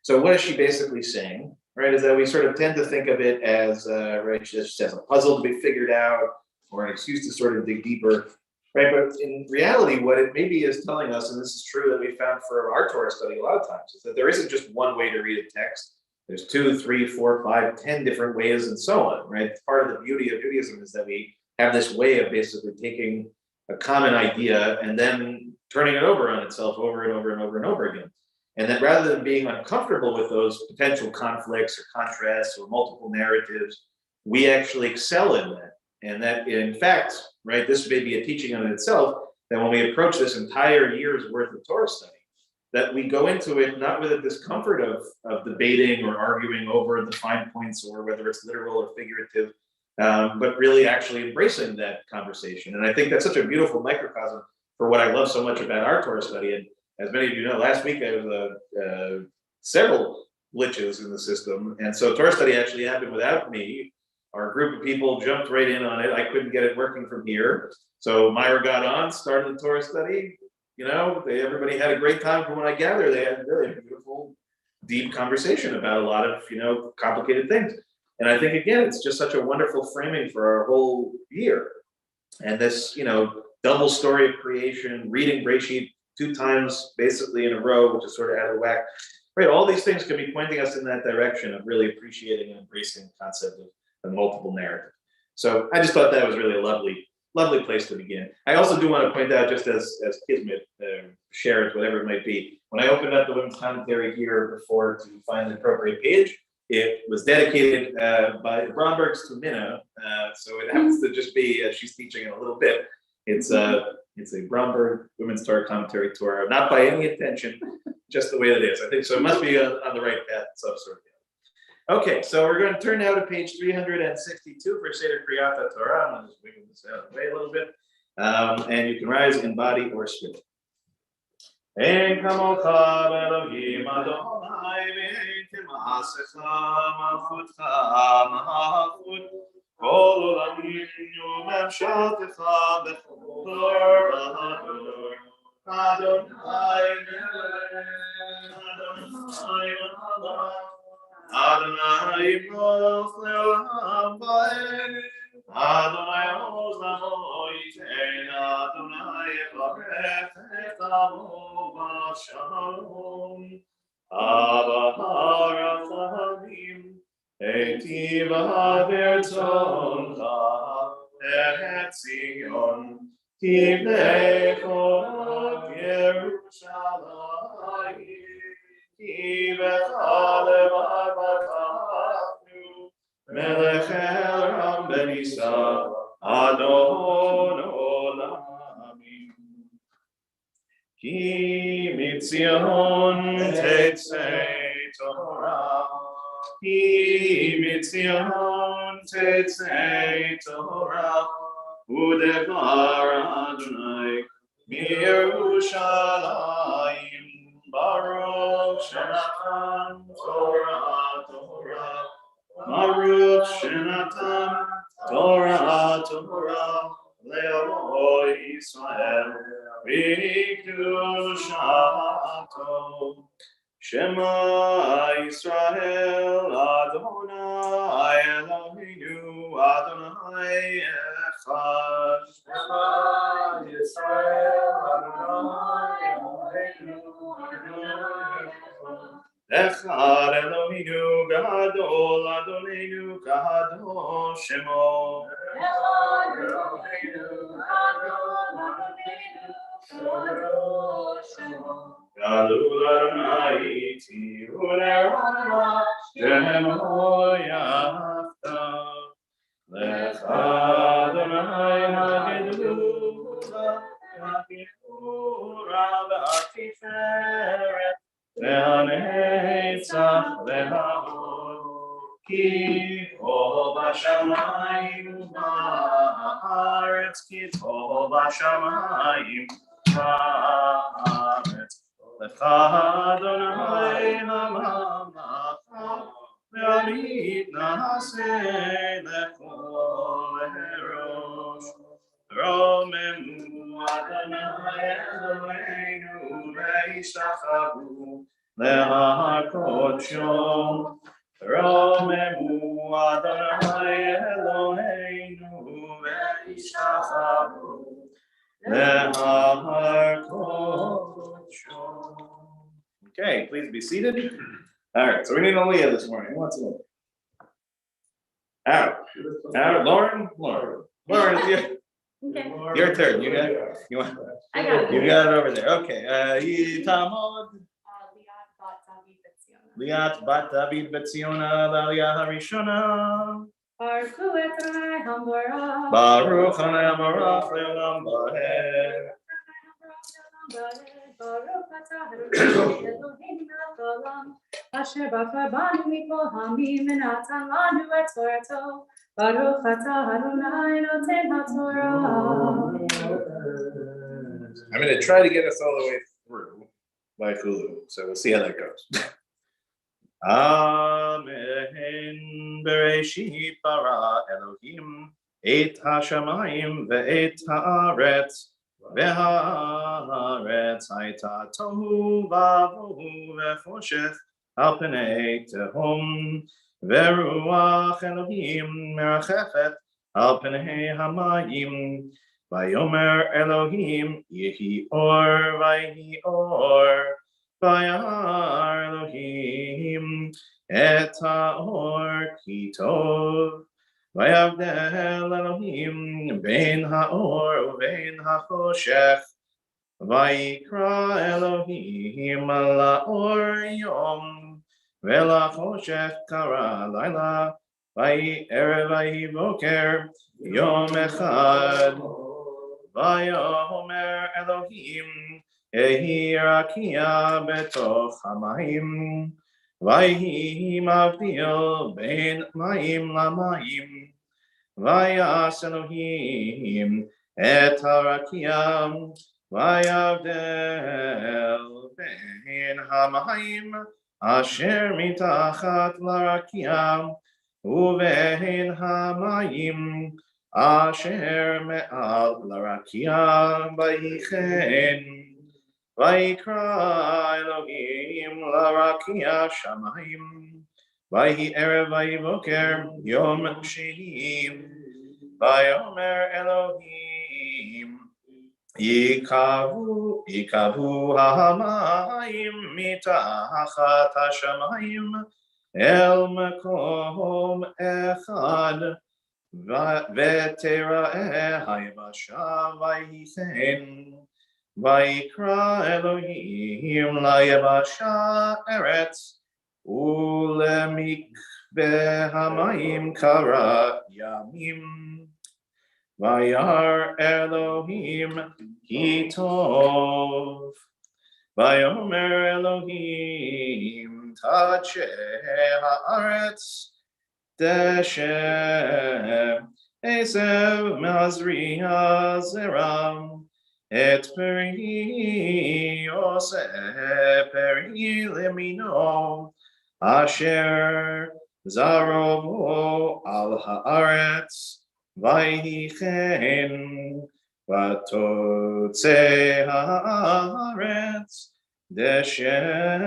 So what is she basically saying, right, is that we sort of tend to think of it as, right, just as a puzzle to be figured out or an excuse to sort of dig deeper, right? But in reality, what it maybe is telling us, and this is true that we found for our Torah study a lot of times, is that there isn't just one way to read a text. There's 2, 3, 4, 5, 10 different ways and so on, right? Part of the beauty of Judaism is that we have this way of basically taking a common idea and then turning it over on itself over and over and over and over again. And that rather than being uncomfortable with those potential conflicts or contrasts or multiple narratives, we actually excel in that. And that, in fact, right, this may be a teaching on itself, that when we approach this entire year's worth of Torah study, that we go into it not with a discomfort of debating or arguing over the fine points or whether it's literal or figurative, but really actually embracing that conversation. And I think that's such a beautiful microcosm for what I love so much about our Torah study. And as many of you know, last week I was several glitches in the system. And so Torah study actually happened without me. Our group of people jumped right in on it. I couldn't get it working from here. So Myra got on, started the Torah study. Everybody had a great time from what I gather. They had really beautiful, deep conversation about a lot of, complicated things. And I think, again, it's just such a wonderful framing for our whole year. And this, double story of creation, reading Breshit 2 times basically in a row, which is sort of out of whack. Right, all these things can be pointing us in that direction of really appreciating and embracing the concept of the multiple narrative. So I just thought that was really a lovely place to begin. I also do want to point out, just as Kismet shares, whatever it might be, when I opened up the women's commentary here before to find the appropriate page, it was dedicated by the Brombergs to Minna. So it happens to just be, she's teaching in a little bit. It's a Bromberg Women's Torah Commentary Torah, not by any intention, just the way it is. I think so. It must be on the right path, some sort of. Okay, so we're going to turn now to page 362 for Seder Kriyat Torah. I'm going to just wiggle this out of the way a little bit. And you can rise in body or spirit. Ein kamocha Elohim Adonai v'ein ma'asecha malchutcha malchut kol olamim u'memshaltecha b'chol dor v'dor Adonai Adonai Mos Leolam Va'ed Adonai Oz Lamo Yitein Adonai Yevarech Et Amo B'Shalom Abba HaRachamim Eitiv HaVertzoncha Et Zion Tivnei Chorot Yerushalayim Melech Elam Ben Yisrael Adon Olamim Ki mitzion tetzei Torah Ki mitzion tetzei Torah Udekar Adonai Mirushalayim Baruch Shenatan Torah Torah Baruch Shenatan Torah Le'o Israel V'kedushato Shema Israel Adonai Eloheinu Adonai Echad. Shema Israel Adonai Eloheinu Adonai Echad Eloheinu Gadol Adonai Gadol Shemo. Echad Eloheinu Gadol Adonai Shemo. Gadol Adonai Tirunera Shemo Yachdav. Lecha Adonai Hagedula Hagedura V'Atiferet Ve'Hanetzach Ve'Hahod Ki Tov Hashamayim Ba'aretz Ki Tov Hashamayim Ba'aretz Lecha Adonai HaMamlaka Ve'amid Na'aseh Lechol Erosh Romemu Adonai Eloheinu Ve'ishtachavu Le'ahar Kodsho Romemu Adonai Eloheinu Ve'ishtachavu Le'ahar Kodsho. Okay, please be seated. All right, so we need Aaliyah this morning. Who wants to look? Out. Lauren, it's Okay. your turn. You got it. You want? I got it. You got it over there. Okay. Yitamod. Liat bat David Betziona, L'Aliyah Harishona. Baruch Hu Adonai Hambarach. Baruch Hanei Hamarach Le'olam Baher. Baruch atah Adonai Eloheinu melech haolam, asher bachar banu mikol hamim v'natan lanu et Torato. Baruch atah Adonai noten haTorah. I'm going to try to get us all the way through by Hulu, so we'll see how that goes. Amen. Bereshit bara Elohim et hashamayim ve'et haaretz ve'haaretz hayta tohu va'avohu ve'choshech al pnei tehom ve'ruach Elohim merachefet al pnei hamayim. Vayomer Elohim yehi or vayhi or vayar Elohim et haor ki tov vayavdel Elohim ben haor uben hachoshech vayikra Elohim laor yom velachoshech kara laila vayi erev vayi boker yom echad. Vayomer Elohim Ehi rakia betoch hamayim Vayhi mavdil ben mayim lamayim Vayas Elohim et harakia Vayavdel ben hamayim Asher mitachat larakia Uvein hamayim Asher me'al larakia vayichen vayikra Elohim larakia shamayim vayi erev vayivoker yom sheni vayomer Elohim yikavu hamayim mitachat hashamayim el makom echad Ve'tera'eh hayvasha vayichen vayikra Elohim layavasha eretz ulemikve hamayim kara yamim vayar Elohim ki tov vayomer Elohim tacheh haaretz Deshem Esev Mazria Zeram, Et Peri Yosef Peri Lemino, Asher Zarovo al Haaretz, Vayhichen, Vatotze Haaretz, Deshem,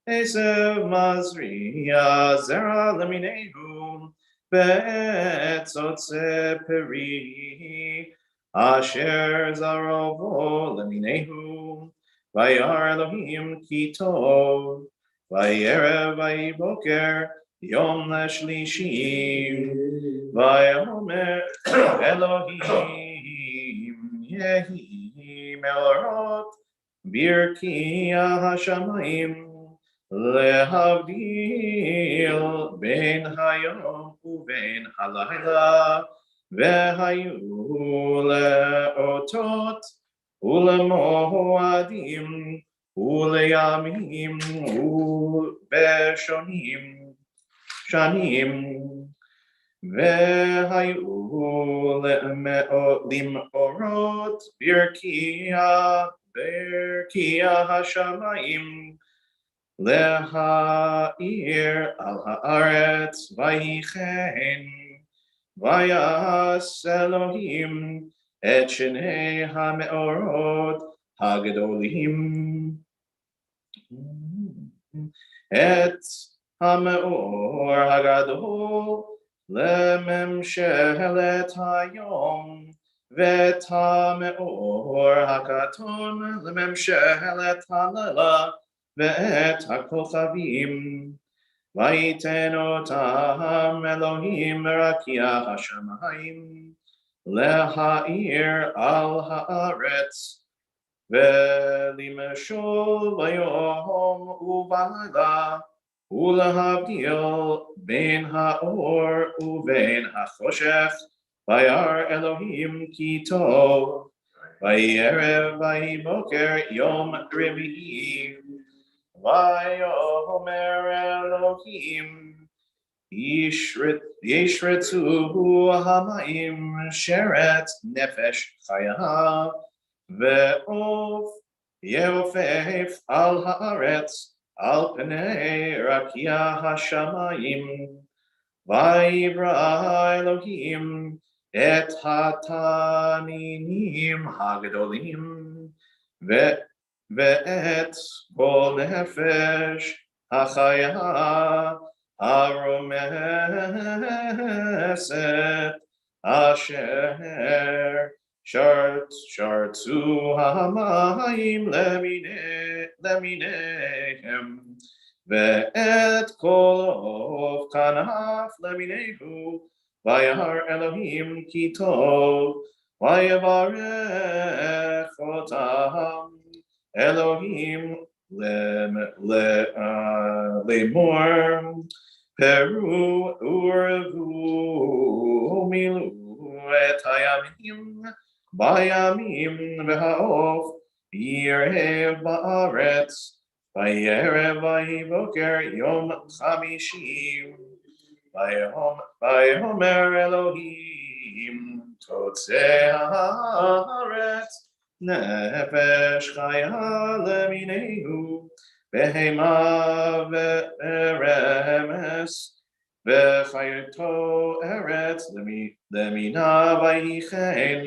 Esev Mazria Zera Leminehu, Betzotze Peri, Asher Zarovo Leminehu, Vayar Elohim Kitov, Vayerev Vayiboker, Yom Lashlishi, Vayomer Elohim Yehi Melorot, Birki HaShamayim, Lehavdil ben hayom uben halayla, vehayu leotot ulemoadim uleyamim ubeshonim shanim, vehayu limorot birkia hashamayim, Lehair al haaretz vayichen, vayas Elohim et shnei hameorot hagadolim, et hameor hagadol lememshelet hayom, vet hameor hakaton lememshelet halela, ואת הכוכבים, ויתן אותם אלוהים רקיע השמיים, להאיר על הארץ, ולמשול ביום ובלילה, ולהבדיל בין האור ובין החושך, וירא אלוהים כי טוב, ויערב ויבוקר יום רביעי, ויאמר אלוהים ישרצו המים שרת נפש חיה, ועוף יעופף על הארץ על פני רקיע השמיים, ויברא אלוהים את התנינים הגדולים ואת כל נפש החיה הרומסת אשר שרצו המים למיניהם, ואת כל עוף כנף למיניהו, וירא אלוהים כי טוב, ויברך אותם אלוהים לאמור, פרו ורבו ומילאו את הימים בימים, והעוף ירהב בארץ, וירא ויבוקר יום חמישי, ויאמר אלוהים תוצא הארץ נפש חיה למיניהו, בהמה ורמס, וחיותו ארץ למינה, ויחן.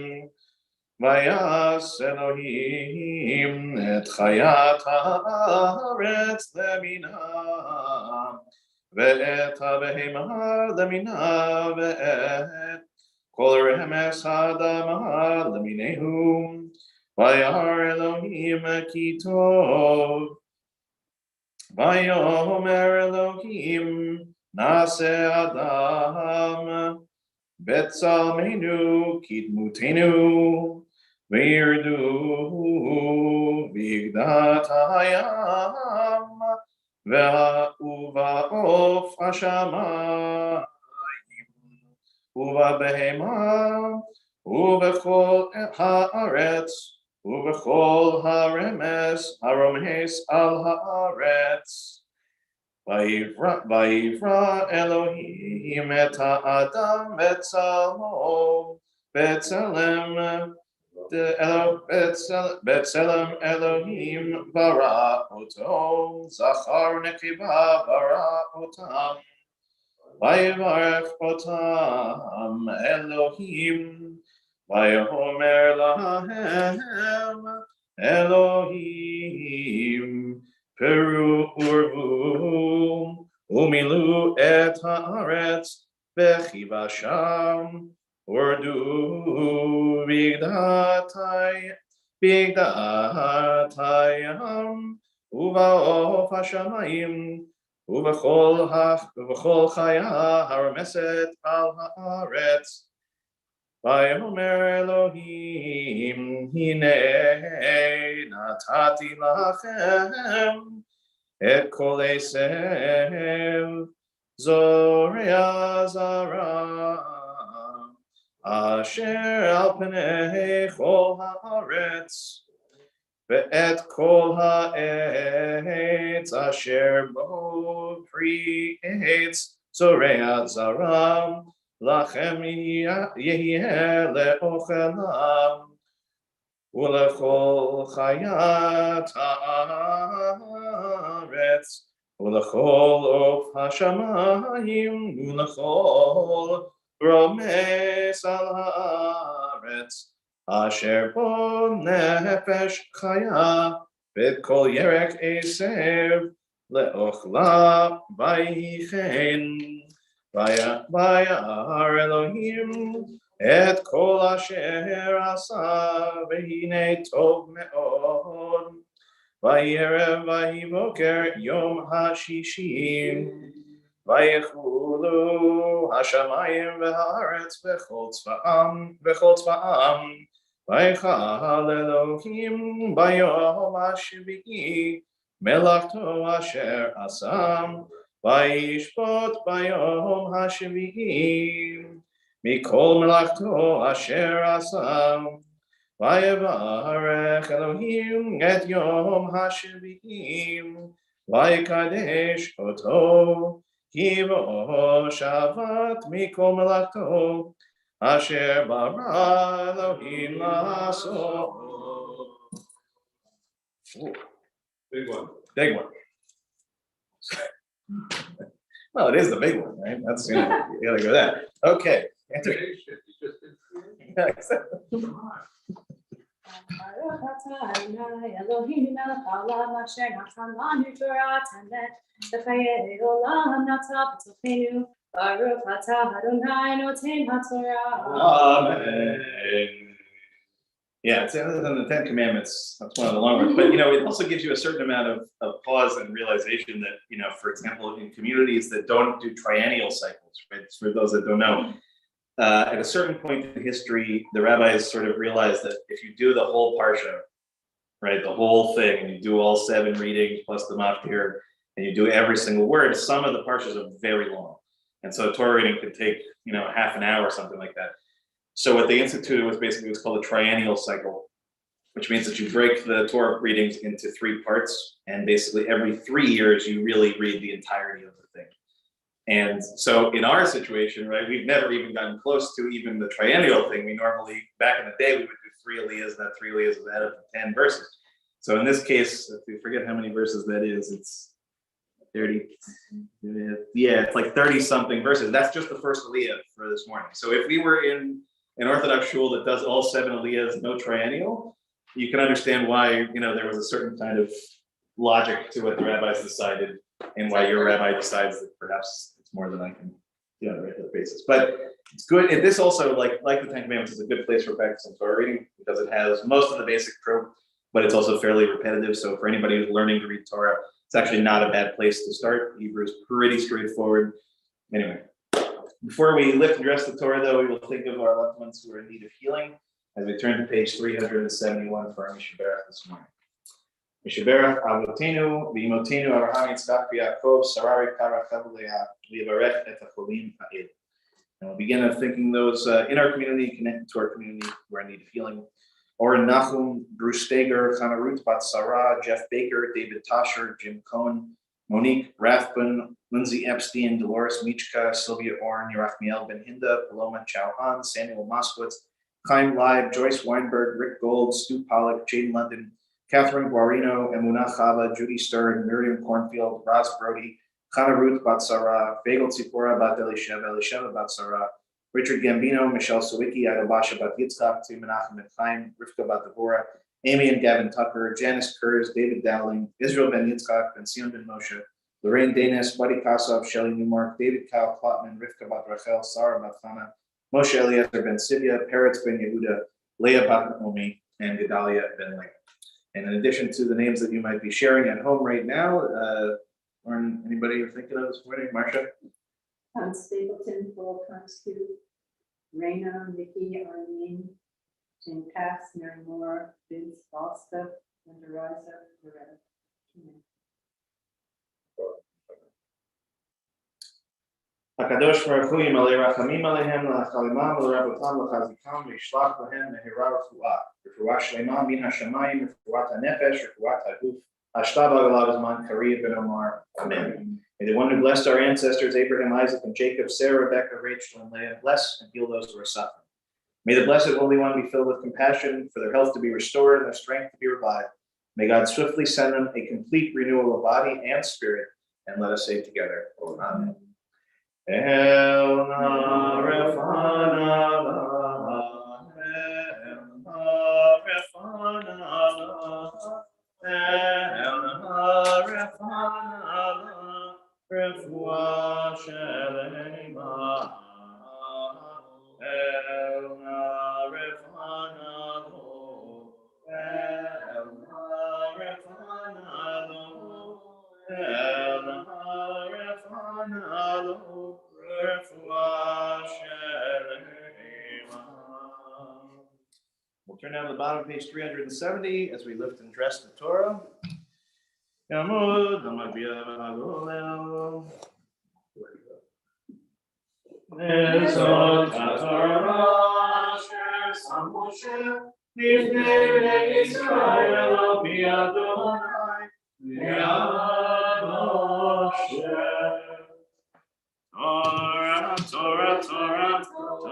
ויעש אלוהים את חיית הארץ למינה, ואת הבהמה למינה, ואת כל רמס האדמה למיניהו. וירא אלוהים כי טוב. ויאמר אלוהים נעשה אדם בצלמנו כדמותנו, וירדו בגדת הים, ובעוף השמיים, ובבהמה, ובכל הארץ, ובכל הרמס הרומס על הארץ. Vayivra Elohim et ha'adam B'Tselem B'Tselem Elohim bara oto Zachar nekiva bara otam Vayivarech otam Elohim Vayomer lahem Elohim Peru urvu umilu et haaretz v'chivasham urdu bigdatayam uvaof hashamayim uvechol chaya harameset al haaretz Vayomer Elohim hine natati lachem et kol esev zorea zara asher al pnei chol haaretz ve'et kol ha'etz asher bo pri etz zorea zara Lachem yehieh le'ochelam Ulechol chayat haaretz Ulechol of hashamayim Ulechol romes al haaretz Asher bo nefesh chaya Bet kol yerek esev le'ochla vaychen Vayar Elohim et kol asher asa v'hine tov me'od Vayerev vayivoker yom hashishim Vayechulu hashamayim v'haaretz v'chol tzva'am Vaychal Elohim bayom hashvi'i melachto asher asam Vayishpot bayom hashvi'i mikol melachto asher asam Vayevarech Elohim et yom hashvi'i vayikadesh oto kivo shavat mikol melachto asher bara Elohim la'asot. Big one. Big one. Well, it is the big one, right? That's, you gotta go that. Okay. Yeah, exactly. Baruch atah Adonai Eloheinu melech haolam asher natan lanu Torah temet v'chayei olam nata b'tochenu. Baruch atah Adonai noten haTorah. Amen. Yeah, it's other than the Ten Commandments. That's one of the long ones. But, it also gives you a certain amount of pause and realization that, for example, in communities that don't do triennial cycles, right? For those that don't know, at a certain point in history, the rabbis sort of realized that if you do the whole parsha, right, the whole thing, and you do all 7 readings plus the maftir, and you do every single word, some of the parshas are very long. And so a Torah reading could take, half an hour or something like that. So what they instituted was basically what's called a Triennial Cycle, which means that you break the Torah readings into 3 parts, and basically every 3 years you really read the entirety of the thing. And so in our situation, right, we've never even gotten close to even the triennial thing. We normally, back in the day, we would do 3 aliyahs, and that 3 aliyahs was added to 10 verses. So in this case, if we forget how many verses that is, it's 30, yeah, it's like 30 something verses. That's just the first aliyah for this morning. So if we were in an Orthodox shul that does all 7 aliyahs, no triennial, you can understand why, there was a certain kind of logic to what the rabbis decided, and why your rabbi decides that perhaps it's more than I can do on a regular basis. But it's good. And this also, like the Ten Commandments, is a good place for practicing Torah reading because it has most of the basic trope, but it's also fairly repetitive. So for anybody who's learning to read Torah, it's actually not a bad place to start. Hebrew is pretty straightforward. Anyway, before we lift and dress the Torah, though, we will think of our loved ones who are in need of healing as we turn to page 371 for our Mishaberach this morning. Mishaberach Avotenu v'Imotenu Avraham Yitzchak v'Yaakov Sarari Karach Leah Livarech et Hacholim Ha'el. And we'll begin thinking those in our community, connected to our community, who are in need of healing. Oren Nachum, Bruce Steger, Chana Ruth Bat Sarah, Jeff Baker, David Tasher, Jim Cohn, Monique Rathbun, Lindsay Epstein, Dolores Michka, Sylvia Orn, Yerachmiel Ben Hinda, Paloma Chauhan, Samuel Moskowitz, Chaim Live, Joyce Weinberg, Rick Gold, Stu Pollock, Jane London, Catherine Guarino, Emunah Chava, Judy Stern, Miriam Cornfield, Roz Brody, Chana Ruth Batsara, Bagel Tzipora Bat Elisheva Batsara, Richard Gambino, Michelle Sawicki, Adobasha Bat Yitzchak, Tzvi Menachem and Chaim, Rivka Bat Devorah, Amy and Gavin Tucker, Janice Kurz, David Dowling, Israel Ben Yitzchak, Ben Sion Ben Moshe, Lorraine Danis, Buddy Kasov, Shelley Newmark, David Kyle Klotman, Rivka Bat Rachel, Sarah Bat Chana, Moshe Eliezer Ben Sivia, Peretz Ben Yehuda, Leah Bat Naomi, and Gedalia Ben Leah. And in addition to the names that you might be sharing at home right now, or anybody you're thinking of this morning, Marcia? Tom Stapleton, Paul Constu, Raina, Mickey, Arlene, Jane Cass, Mary Moore, Vince Foster, Linda Reiser, Loretta. Hakadosh Baruch Hu Yimalei Rachamim Alehem L'Chalimam L'Rabotam L'Chazikam V'Yishlach Lahem Mehira Refuah Shlema Min HaShamayim Refuat HaNefesh Refuat HaGuf Hashtav Agalav Zman Karev Ben Omar. Amen. May the one who blessed our ancestors Abraham, Isaac, and Jacob, Sarah, Rebecca, Rachel, and Leah bless and heal those who are suffering. May the Blessed Holy One be filled with compassion for their health to be restored and their strength to be revived. May God swiftly send them a complete renewal of body and spirit, and let us say together, Amen. El Refana, El Refana, Refuah Shelema, El Refana, El Refana, El Refana, We'll turn down to the bottom of page 370 as we lift and dress the Torah. Torah, Torah, Torah,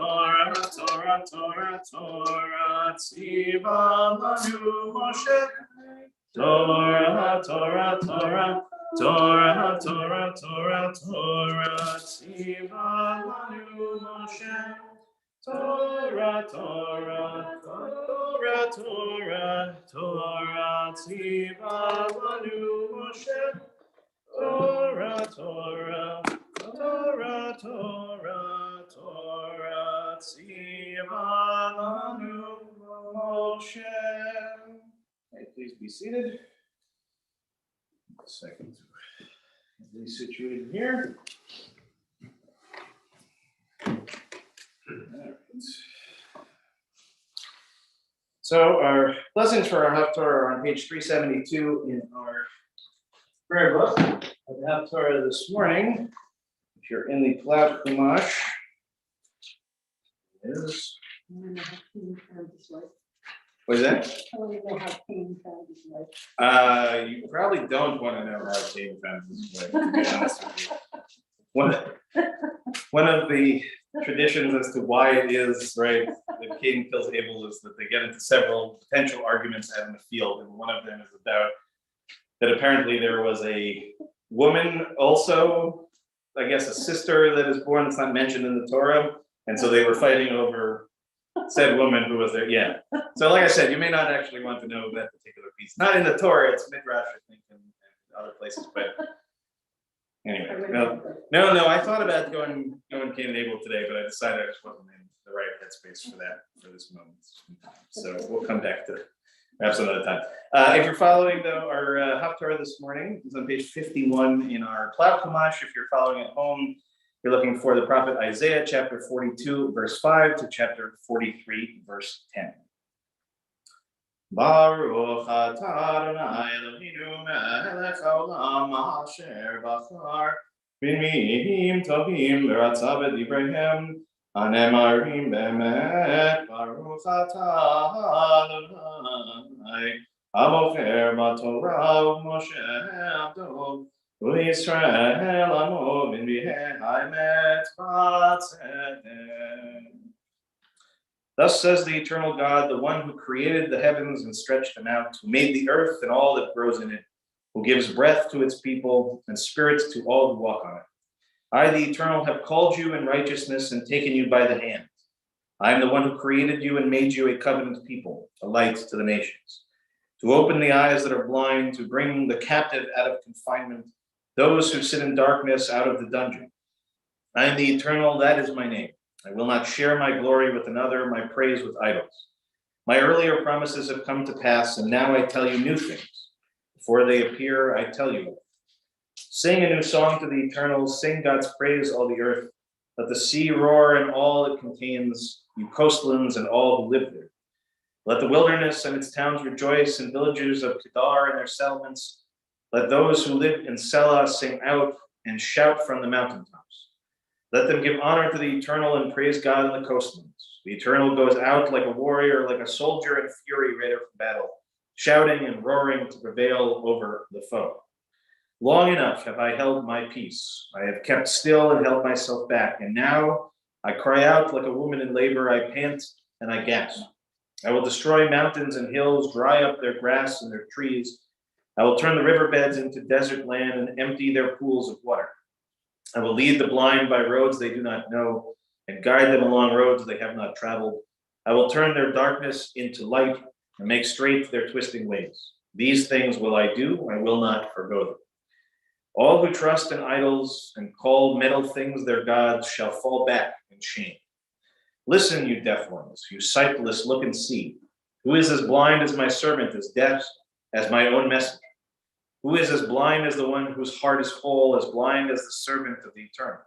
Torah, Torah, Torah, Torah, Tziva Lanu Moshe. Torah, Torah, Torah, Torah, Torah, Torah, Torah, Tziva Lanu Moshe. Torah, Torah, Torah, Torah, Torah, Tziva Lanu Moshe. Torah, Torah, Torah, Torah, Torah, Tziva Lanu Moshe. Okay, please be seated. A second. Be situated here. All right. So our blessings for our Haftorah are on page 372 in our prayer book of the Haftorah this morning. If you're in the Cloud Chumash, is what is that? You probably don't want to know how Cain found his way, to be honest with you. One of the traditions as to why it is right that Cain kills Abel is that they get into several potential arguments out in the field, and one of them is about that apparently there was a woman also, I guess a sister that is born that's not mentioned in the Torah, and so they were fighting over said woman who was there. Yeah. So like I said, you may not actually want to know that particular piece. Not in the Torah, it's Midrash, I think, and other places. But anyway, no. I thought about going Cain and Abel today, but I decided I just wasn't in the right headspace for that for this moment. So we'll come back to it perhaps another time. If you're following though our Haftarah this morning, it's on page 51 in our Cloud Chumash. If you're following at home, you're looking for the prophet Isaiah, chapter 42, verse 5 to chapter 43, verse 10. Baruch atah Adonai Eloheinu melech haolam asher bachar b'miim tovim l'ratzav et divreihem hanemarim be'emet. Baruch atah Adonai hamocher b'torah u'moshe abdo U'Yisrael amo min v'ha'emet b'tzedek. Thus says the eternal God, the one who created the heavens and stretched them out, who made the earth and all that grows in it, who gives breath to its people and spirit to all who walk on it. I, the Eternal, have called you in righteousness and taken you by the hand. I am the one who created you and made you a covenant people, a light to the nations, to open the eyes that are blind, to bring the captive out of confinement, those who sit in darkness out of the dungeon. I am the Eternal, that is my name. I will not share my glory with another, my praise with idols. My earlier promises have come to pass, and now I tell you new things. Before they appear, I tell you. Sing a new song to the Eternal, sing God's praise, all the earth. Let the sea roar and all it contains, you coastlands and all who live there. Let the wilderness and its towns rejoice, and villagers of Kedar and their settlements. Let those who live in Selah sing out and shout from the mountaintops. Let them give honor to the Eternal and praise God in the coastlands. The Eternal goes out like a warrior, like a soldier in fury ready for battle, shouting and roaring to prevail over the foe. Long enough have I held my peace. I have kept still and held myself back. And now I cry out like a woman in labor. I pant and I gasp. I will destroy mountains and hills, dry up their grass and their trees. I will turn the riverbeds into desert land and empty their pools of water. I will lead the blind by roads they do not know and guide them along roads they have not traveled. I will turn their darkness into light and make straight their twisting ways. These things will I do. I will not forgo them. All who trust in idols and call metal things their gods shall fall back in shame. Listen, you deaf ones, you sightless, look and see. Who is as blind as my servant, as deaf as my own messenger? Who is as blind as the one whose heart is whole, as blind as the servant of the Eternal?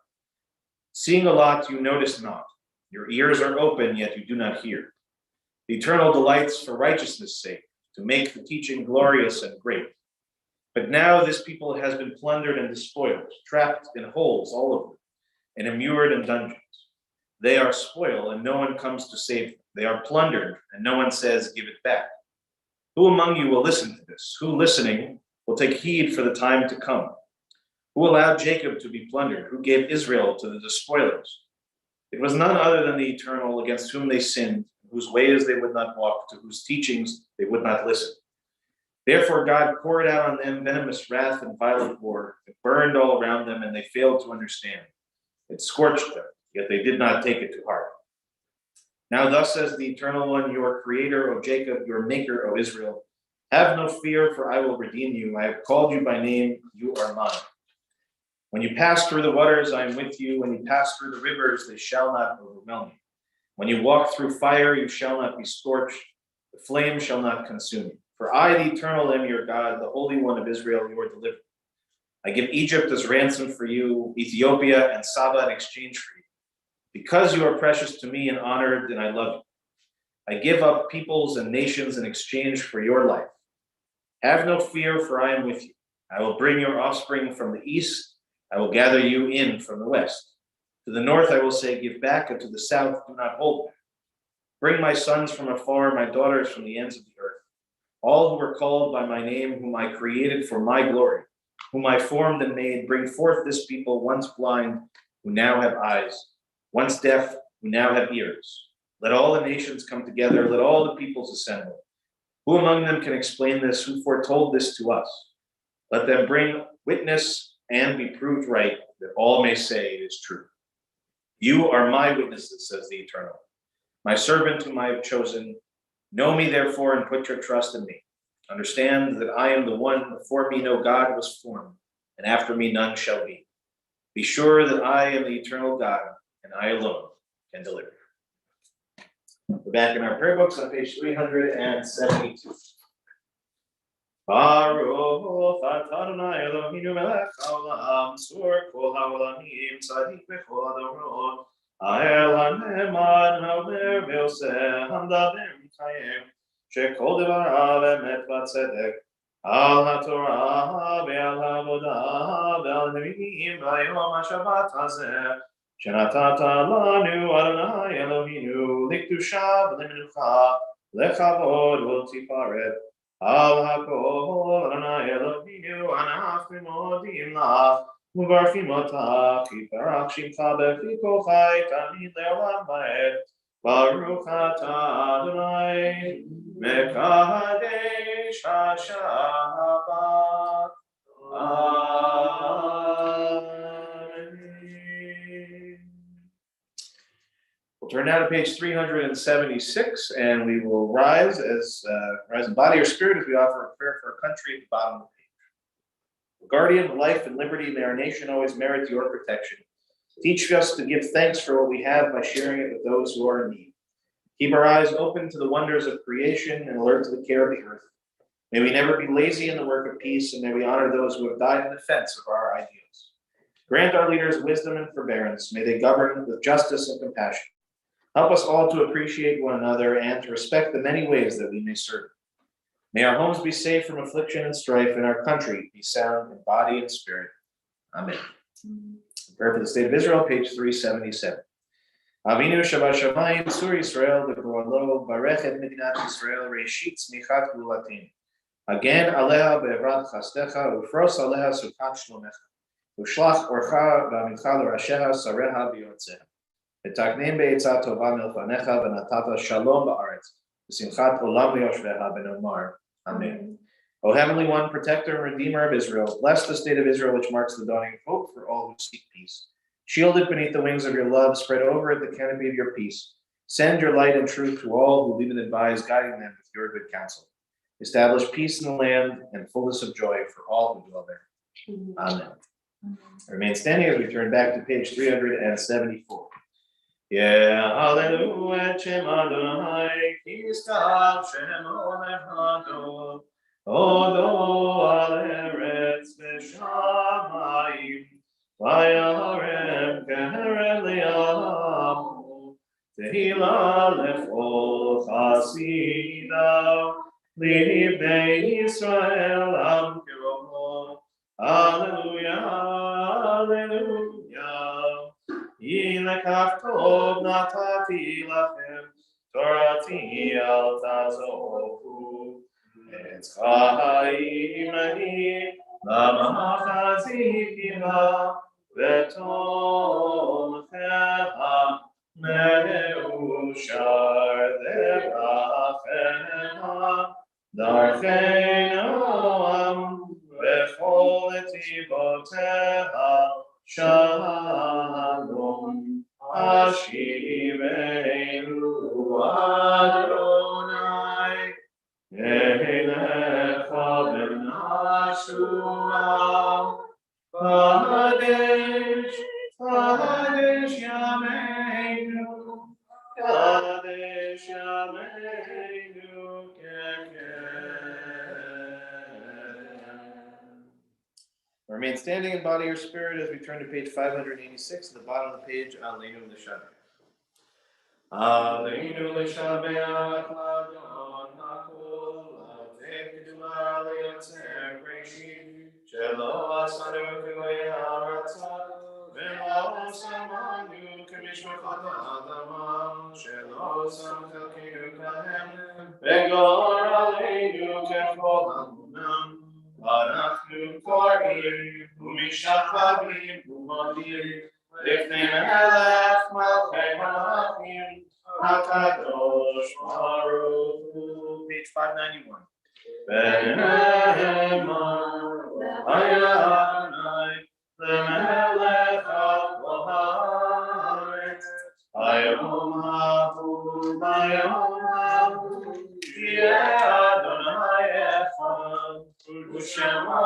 Seeing a lot, you notice not. Your ears are open, yet you do not hear. The Eternal delights for righteousness' sake, to make the teaching glorious and great. But now this people has been plundered and despoiled, trapped in holes all over, and immured in dungeons. They are spoiled, and no one comes to save them. They are plundered, and no one says, give it back. Who among you will listen to this? Who, listening, will take heed for the time to come? Who allowed Jacob to be plundered? Who gave Israel to the despoilers? It was none other than the Eternal, against whom they sinned, whose ways they would not walk, to whose teachings they would not listen. Therefore God poured out on them venomous wrath and violent war. It burned all around them, and they failed to understand. It scorched them, yet they did not take it to heart. Now thus says the Eternal One, your Creator, O Jacob, your Maker, O Israel, have no fear, for I will redeem you. I have called you by name, you are mine. When you pass through the waters, I am with you. When you pass through the rivers, they shall not overwhelm you. When you walk through fire, you shall not be scorched. The flame shall not consume you. For I, the Eternal, am your God, the Holy One of Israel, your deliverer. I give Egypt as ransom for you, Ethiopia and Saba in exchange for you. Because you are precious to me and honored, and I love you. I give up peoples and nations in exchange for your life. Have no fear, for I am with you. I will bring your offspring from the east. I will gather you in from the west. To the north I will say, give back, and to the south, do not hold back. Bring my sons from afar, my daughters from the ends of the earth. All who are called by my name, whom I created for my glory, whom I formed and made, bring forth this people, once blind, who now have eyes, once deaf, who now have ears. Let all the nations come together, let all the peoples assemble. Who among them can explain this? Who foretold this to us? Let them bring witness and be proved right, that all may say it is true. You are my witnesses, says the Eternal, my servant whom I have chosen. Know me, therefore, and put your trust in me. Understand that I am the one. Before me no God was formed, and after me none shall be. Be sure that I am the Eternal God, and I alone can deliver. We're back in our prayer books on page 372. Baruch atah Adonai Eloheinu melech haolam, tzur kol haolamim, tzadik bechol adorot, ha'el ha'ne'eman ha'omer ve'oseh ha'mdaber mikayem, shekol devarav emet v'tzedek, al ha'torah ve'al ha'avodah ve'al nevi'im v'yom ha'shabbat hazeh, שנתת לנו אדוני אלוהינו לקדושה ולמנוחה, לכבוד ולתפארת. Al hakol Adonai Eloheinu anachnu modim lach u'mbarachim otach yiparach shimcha b'fi kochai tamid le'olam va'ed Baruch atah Adonai mekadesh haShabbat. Amen. We'll turn now to page 376, and we will rise in body or spirit as we offer a prayer for our country at the bottom of the page. Guardian of life and liberty, may our nation always merit your protection. Teach us to give thanks for what we have by sharing it with those who are in need. Keep our eyes open to the wonders of creation and alert to the care of the earth. May we never be lazy in the work of peace, and may we honor those who have died in defense of our ideals. Grant our leaders wisdom and forbearance. May they govern with justice and compassion. Help us all to appreciate one another and to respect the many ways that we may serve. May our homes be safe from affliction and strife, and our country be sound in body and spirit. Amen. Prayer for the state of Israel, page 377. Avinu Shabbat Shamayim, Sur Yisrael, V'Goalo, Barech et Medinat Yisrael, Reishit Tzmichat Gulatin. Again, Aleha Be'evrat Chastecha, Ufros Aleha Sukat Shlomecha, Ushlach Orcha V'Amincha L'Rasheha Sareha V'Yotzeha. V'Takneim Be'etzah Tova Milfanecha, V'Natata Shalom Ba'aretz, V'Simchat Olam V'Yoshveha V'Nomar. Amen. O Heavenly One, Protector and Redeemer of Israel, bless the state of Israel, which marks the dawning of hope for all who seek peace. Shield it beneath the wings of your love, spread over it the canopy of your peace. Send your light and truth to all who lead and advise, guiding them with your good counsel. Establish peace in the land and fullness of joy for all who dwell there. Amen. Remain standing as we turn back to page 374. Yeah, hallelujah, Shem Adonai, Kistav Shem Olechado, Odo al Eretz V'Shamayim, Vayarem Keren Li'amu, Tehila Lechol Chasidav, Libnei Yisrael Am Kiroho, Hallelujah, Hallelujah. Yilekach tov natati lachem, Torati al tazohu, Etz chaim ani, lamachazikima, V'tomcheha, Meushar derafeha, Darcheinu am, V'chol etivoteha, Shalom, Hashivenu Adonai, Elecha v'nashua, Kadesh, Kadesh Yameinu, Kadesh Yameinu, Remain standing in body or spirit as we turn to page 586 at the bottom of the page. Aleinu l'shabeach. Aleinu l'shabeach l'Adon hakol, l'ateh kedusha l'yotzer breshit, shelo asanu k'goyei ha'aretza, v'lo samanu k'mishpachat ha'adama, shelo sam chelkeinu kahem, v'gor aleinu k'chol hamunam. Anachnu korim u'mishachavim u'modim lifnei melech malchei malachim hakadosh baruch hu. Page 591. V'ne'emar Adonai lemelech al haaretz hayom hahu yeh Adonai echad. Ushema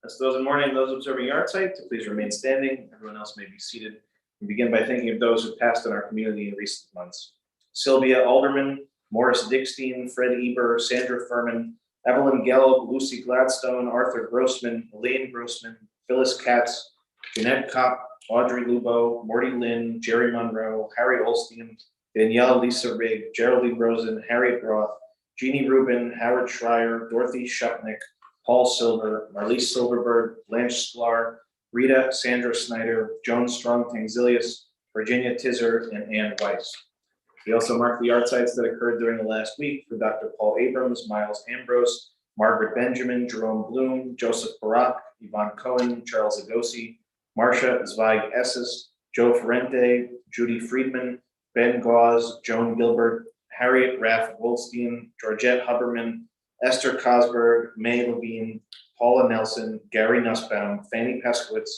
That's those in mourning and those observing yard site. Please remain standing. Everyone else may be seated. We begin by thinking of those who passed in our community in recent months. Sylvia Alderman, Morris Dickstein, Fred Eber, Sandra Furman, Evelyn Gelb, Lucy Gladstone, Arthur Grossman, Elaine Grossman, Phyllis Katz, Jeanette Kopp, Audrey Lubo, Morty Lynn, Jerry Monroe, Harry Olstein, Danielle Lisa Rigg, Geraldine Rosen, Harriet Roth, Jeannie Rubin, Howard Schreier, Dorothy Shupnick, Paul Silver, Marlise Silverberg, Blanche Sklar, Rita Sandra Snyder, Joan Strong Tangzilius, Virginia Tizer, and Ann Weiss. We also mark the art sites that occurred during the last week for Dr. Paul Abrams, Miles Ambrose, Margaret Benjamin, Jerome Bloom, Joseph Barak, Yvonne Cohen, Charles Agosi, Marcia Zweig Esses, Joe Ferrente, Judy Friedman, Ben Gauze, Joan Gilbert, Harriet Raff Goldstein, Georgette Huberman, Esther Cosberg, May Levine, Paula Nelson, Gary Nussbaum, Fanny Peskowitz,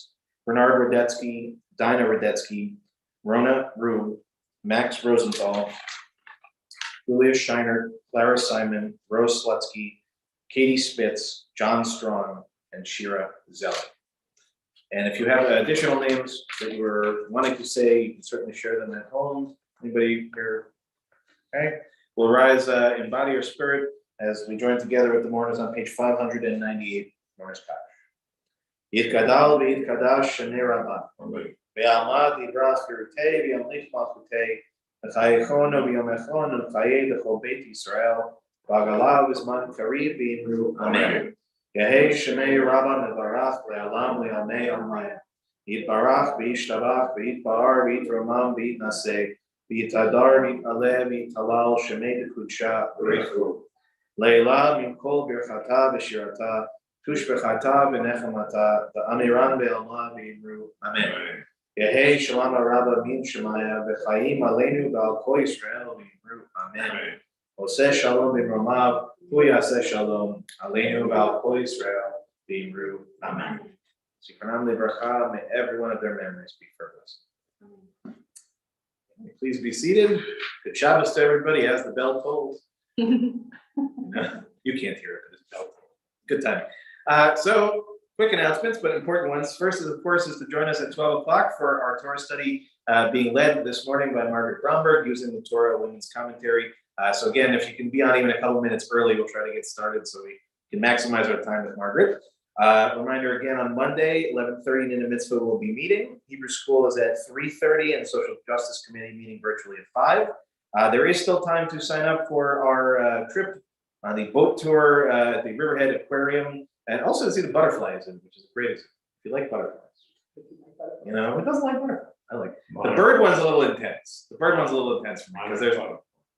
Bernard Radetsky, Dinah Radetsky, Rona Rube, Max Rosenthal, Julia Scheiner, Clara Simon, Rose Slutsky, Katie Spitz, John Strong, and Shira Zelli. And if you have additional names that you were wanting to say, you can certainly share them at home. Anybody here? Okay. We'll rise in body or spirit as we join together with the mourners on page 598, Mourners Kaddish. Yitkadal v'yitkadash shenei rabbah. Ve'amad yibrach yirutei v'yamlich malchutei. V'chayechono v'yomechon v'chayei d'chol beit Yisrael. V'agala v'zman karib v'imru. Amen. Yehei shenei rabbah nevarach le'alam le'amei amayim. Yitbarach v'yishtabach v'yitbar v'yitromam v'yitnaseh. V'yitadar v'yitaleh v'yitalal shemei d'kudsha v'reichu. Leila min kol birchata v'shirata, tushbechata v'nechamata, v'amiran ve'alma v'imru. Amen. Yehei shalom rabba min shemaya, v'chayim aleinu v'al kol Yisrael v'imru. Amen. Oseh shalom b'mromav, hu yaseh shalom, aleinu v'al kol Yisrael v'imru. Amen. Zikranam lebracha, may every one of their memories be for us. Please be seated. Good Shabbos to everybody as the bell tolls. No, you can't hear it, but it's bell toll. Good time. So quick announcements, but important ones. First is, of course, is to join us at 12 o'clock for our Torah study being led this morning by Margaret Bromberg using the Torah Women's Commentary. So again, if you can be on even a couple minutes early, we'll try to get started so we can maximize our time with Margaret. Reminder again, on Monday, 11:30, Nina Mitzvah will be meeting. Hebrew School is at 3:30 and Social Justice Committee meeting virtually at 5. There is still time to sign up for our trip on the boat tour at the Riverhead Aquarium, and also to see the butterflies, which is great if you like butterflies. You know, who doesn't like butterflies? I like it. The bird one's a little intense. The bird one's a little intense for me because there's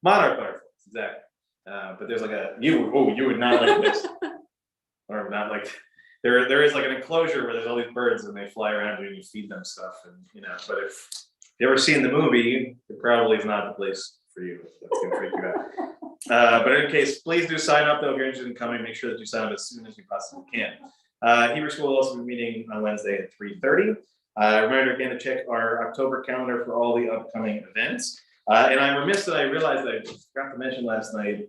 monarch butterflies, exactly. But there's like you would not like this, or not like. There is like an enclosure where there's all these birds and they fly around you and you feed them stuff, and you know. But if you ever seen the movie, it probably is not the place for you. That's gonna freak you out. But in any case, please do sign up though if you're interested in coming. Make sure that you sign up as soon as you possibly can. Hebrew School will also be meeting on Wednesday at 3:30. Reminder again to check our October calendar for all the upcoming events. And I'm remiss that I realized that I forgot to mention last night.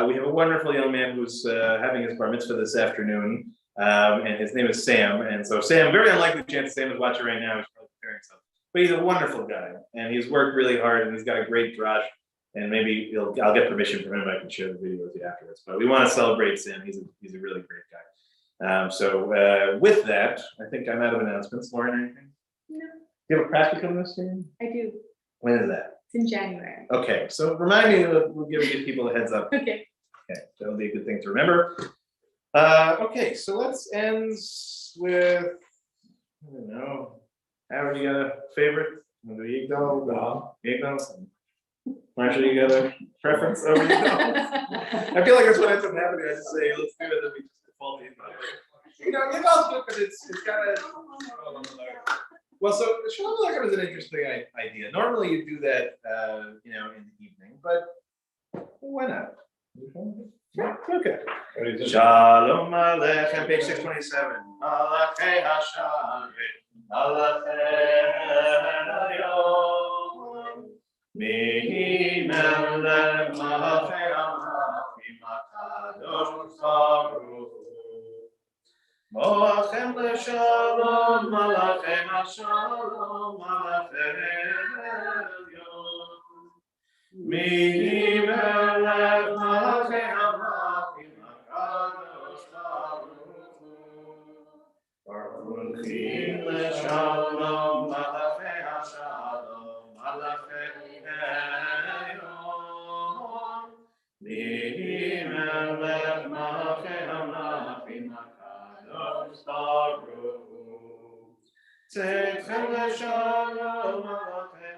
We have a wonderful young man who's having his bar mitzvah this afternoon. And his name is Sam. And so Sam, very unlikely chance Sam is watching right now. He's probably preparing something. But he's a wonderful guy, and he's worked really hard, and he's got a great drash. And maybe I'll get permission from him. I can share the video with you afterwards. But we want to celebrate Sam. He's a really great guy. So with that, I think I'm out of announcements. Lauren, anything? No. Do you have a practicum this year? I do. When is that? It's in January. Okay, so remind me. We'll give people a heads up. Okay. Okay, that'll be a good thing to remember. Okay, so let's end with, I don't know, Howard, you got a favorite? The Yigdal? Yigdal? Marshall, you got a preference over Yigdal? I feel like that's what ends up happening. I just say, let's do it, then we just default to Yigdal. You know, Yigdal's good, but it's kind of, well, so Shalom Aleichem is an interesting idea. Normally you do that, you know, in the evening, but why not? Okay. Shalom Aleichem, page 627. Malachei Hashem, Malachei Hayom, Mi Melech Malachei Amachim HaKadosh Baruch Hu. Moachem LeShalom, Malachei Hashalom, Malachei Hayom. Mi melech malachei hamachim hakadosh baruch hu. Shalom malachei hashalom malachei hayom. Mi melech malachei hamachim hakadosh baruch hu. Tzedchem leshalom malachei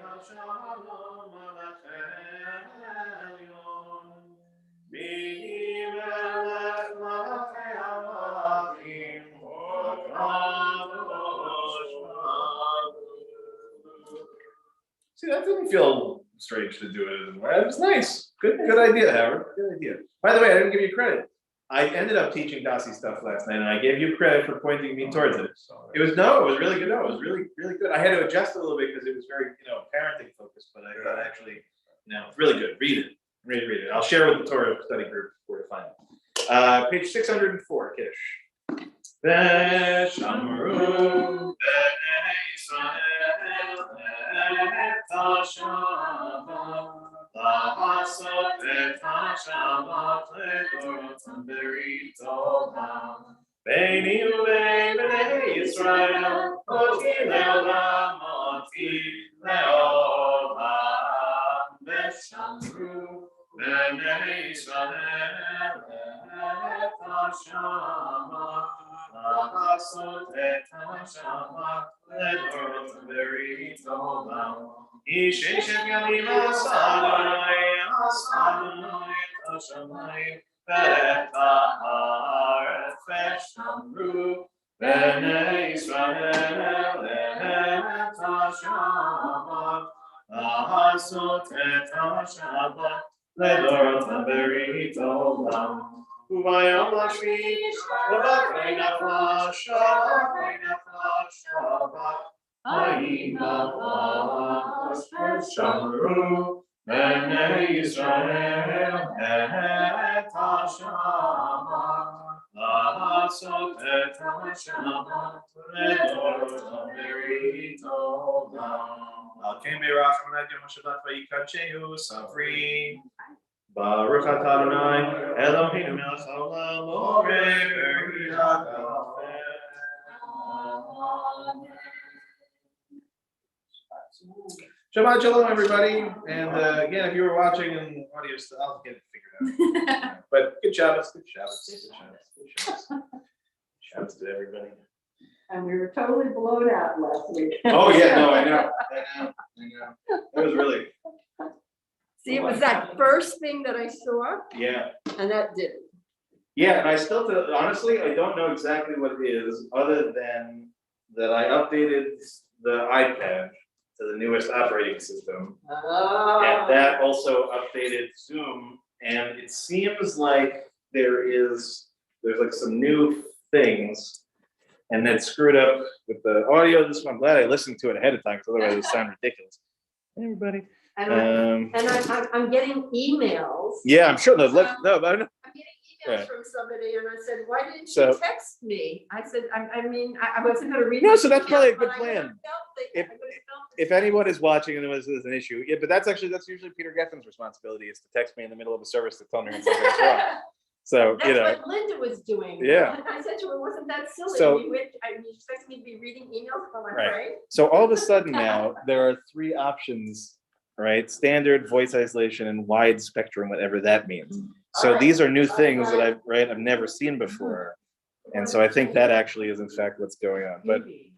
See, that didn't feel strange to do it anymore. That was nice. Good idea, Howard. Good idea. By the way, I didn't give you credit. I ended up teaching Dossie stuff last night, and I gave you credit for pointing me towards it. It was really good. No, it was really good. I had to adjust it a little bit because it was very, parenting focused, but I thought actually, it's really good. Read it. Read it. I'll share with the Torah study group where to find it. Page 604, Kiddush. Veshamru b'nei Yisrael et Shabbat la'asot et Shabbat le'dorotam berit olam beini u'bein b'nei Yisrael oti le'olam veshamru b'nei Yisrael et Shabbat la'asot et Shabbat le'dorotam berit olam Isheshem yamim asadonai et hashamayim ve'et ha'aretz veshamru b'nei Yisrael et Shabbat la'asot et Shabbat le'dorotam berit olam Ubayom hashvi'i v'ba'krei naflash Shabbat Veshamru b'nei Yisrael et Shabbat la'asot et Shabbat le'dorotam berit olam Al ken be'racham yom Shabbat v'yikadshehu savri Baruch atah Adonai Eloheinu melech haolam borei v'riach Shabbat shalom, everybody. And again, if you were watching in audio, I'll get it figured out. But good Shabbos, good Shabbos. Shabbos to everybody. And we were totally blown out last week. Oh, yeah, no, I know. It was really. See, it was that first thing that I saw, Yeah. and that did it. Yeah, and I still, honestly, I don't know exactly what it is, other than that I updated the iPad to the newest operating system. And that also updated Zoom, and it seems like there's like some new things, and that screwed up with the audio. This one, I'm glad I listened to it ahead of time, because otherwise it would sound ridiculous. Hey, everybody. And I'm getting emails. Yeah, I'm sure. No, but I'm getting emails Right. from somebody, and I said, "Why didn't So- you text me?" I said, "I wasn't going to read." No, the so that's probably a email, good but I would've plan. felt it. If- I would've felt it. if anyone is watching and there's an issue, yeah, but that's usually Peter Geffen's responsibility, is to text me in the middle of a service to tell me when something's wrong. So, That's what Linda was doing. Yeah. And I said to her, "Wasn't that silly? So- you expect me to be reading emails from my Right. brain?" So all of a sudden now, there are three options, right? Standard, voice isolation, and wide spectrum, whatever that means. So Alright. these are new things that I've never seen before. And so I think that actually is in fact what's going on. But Maybe.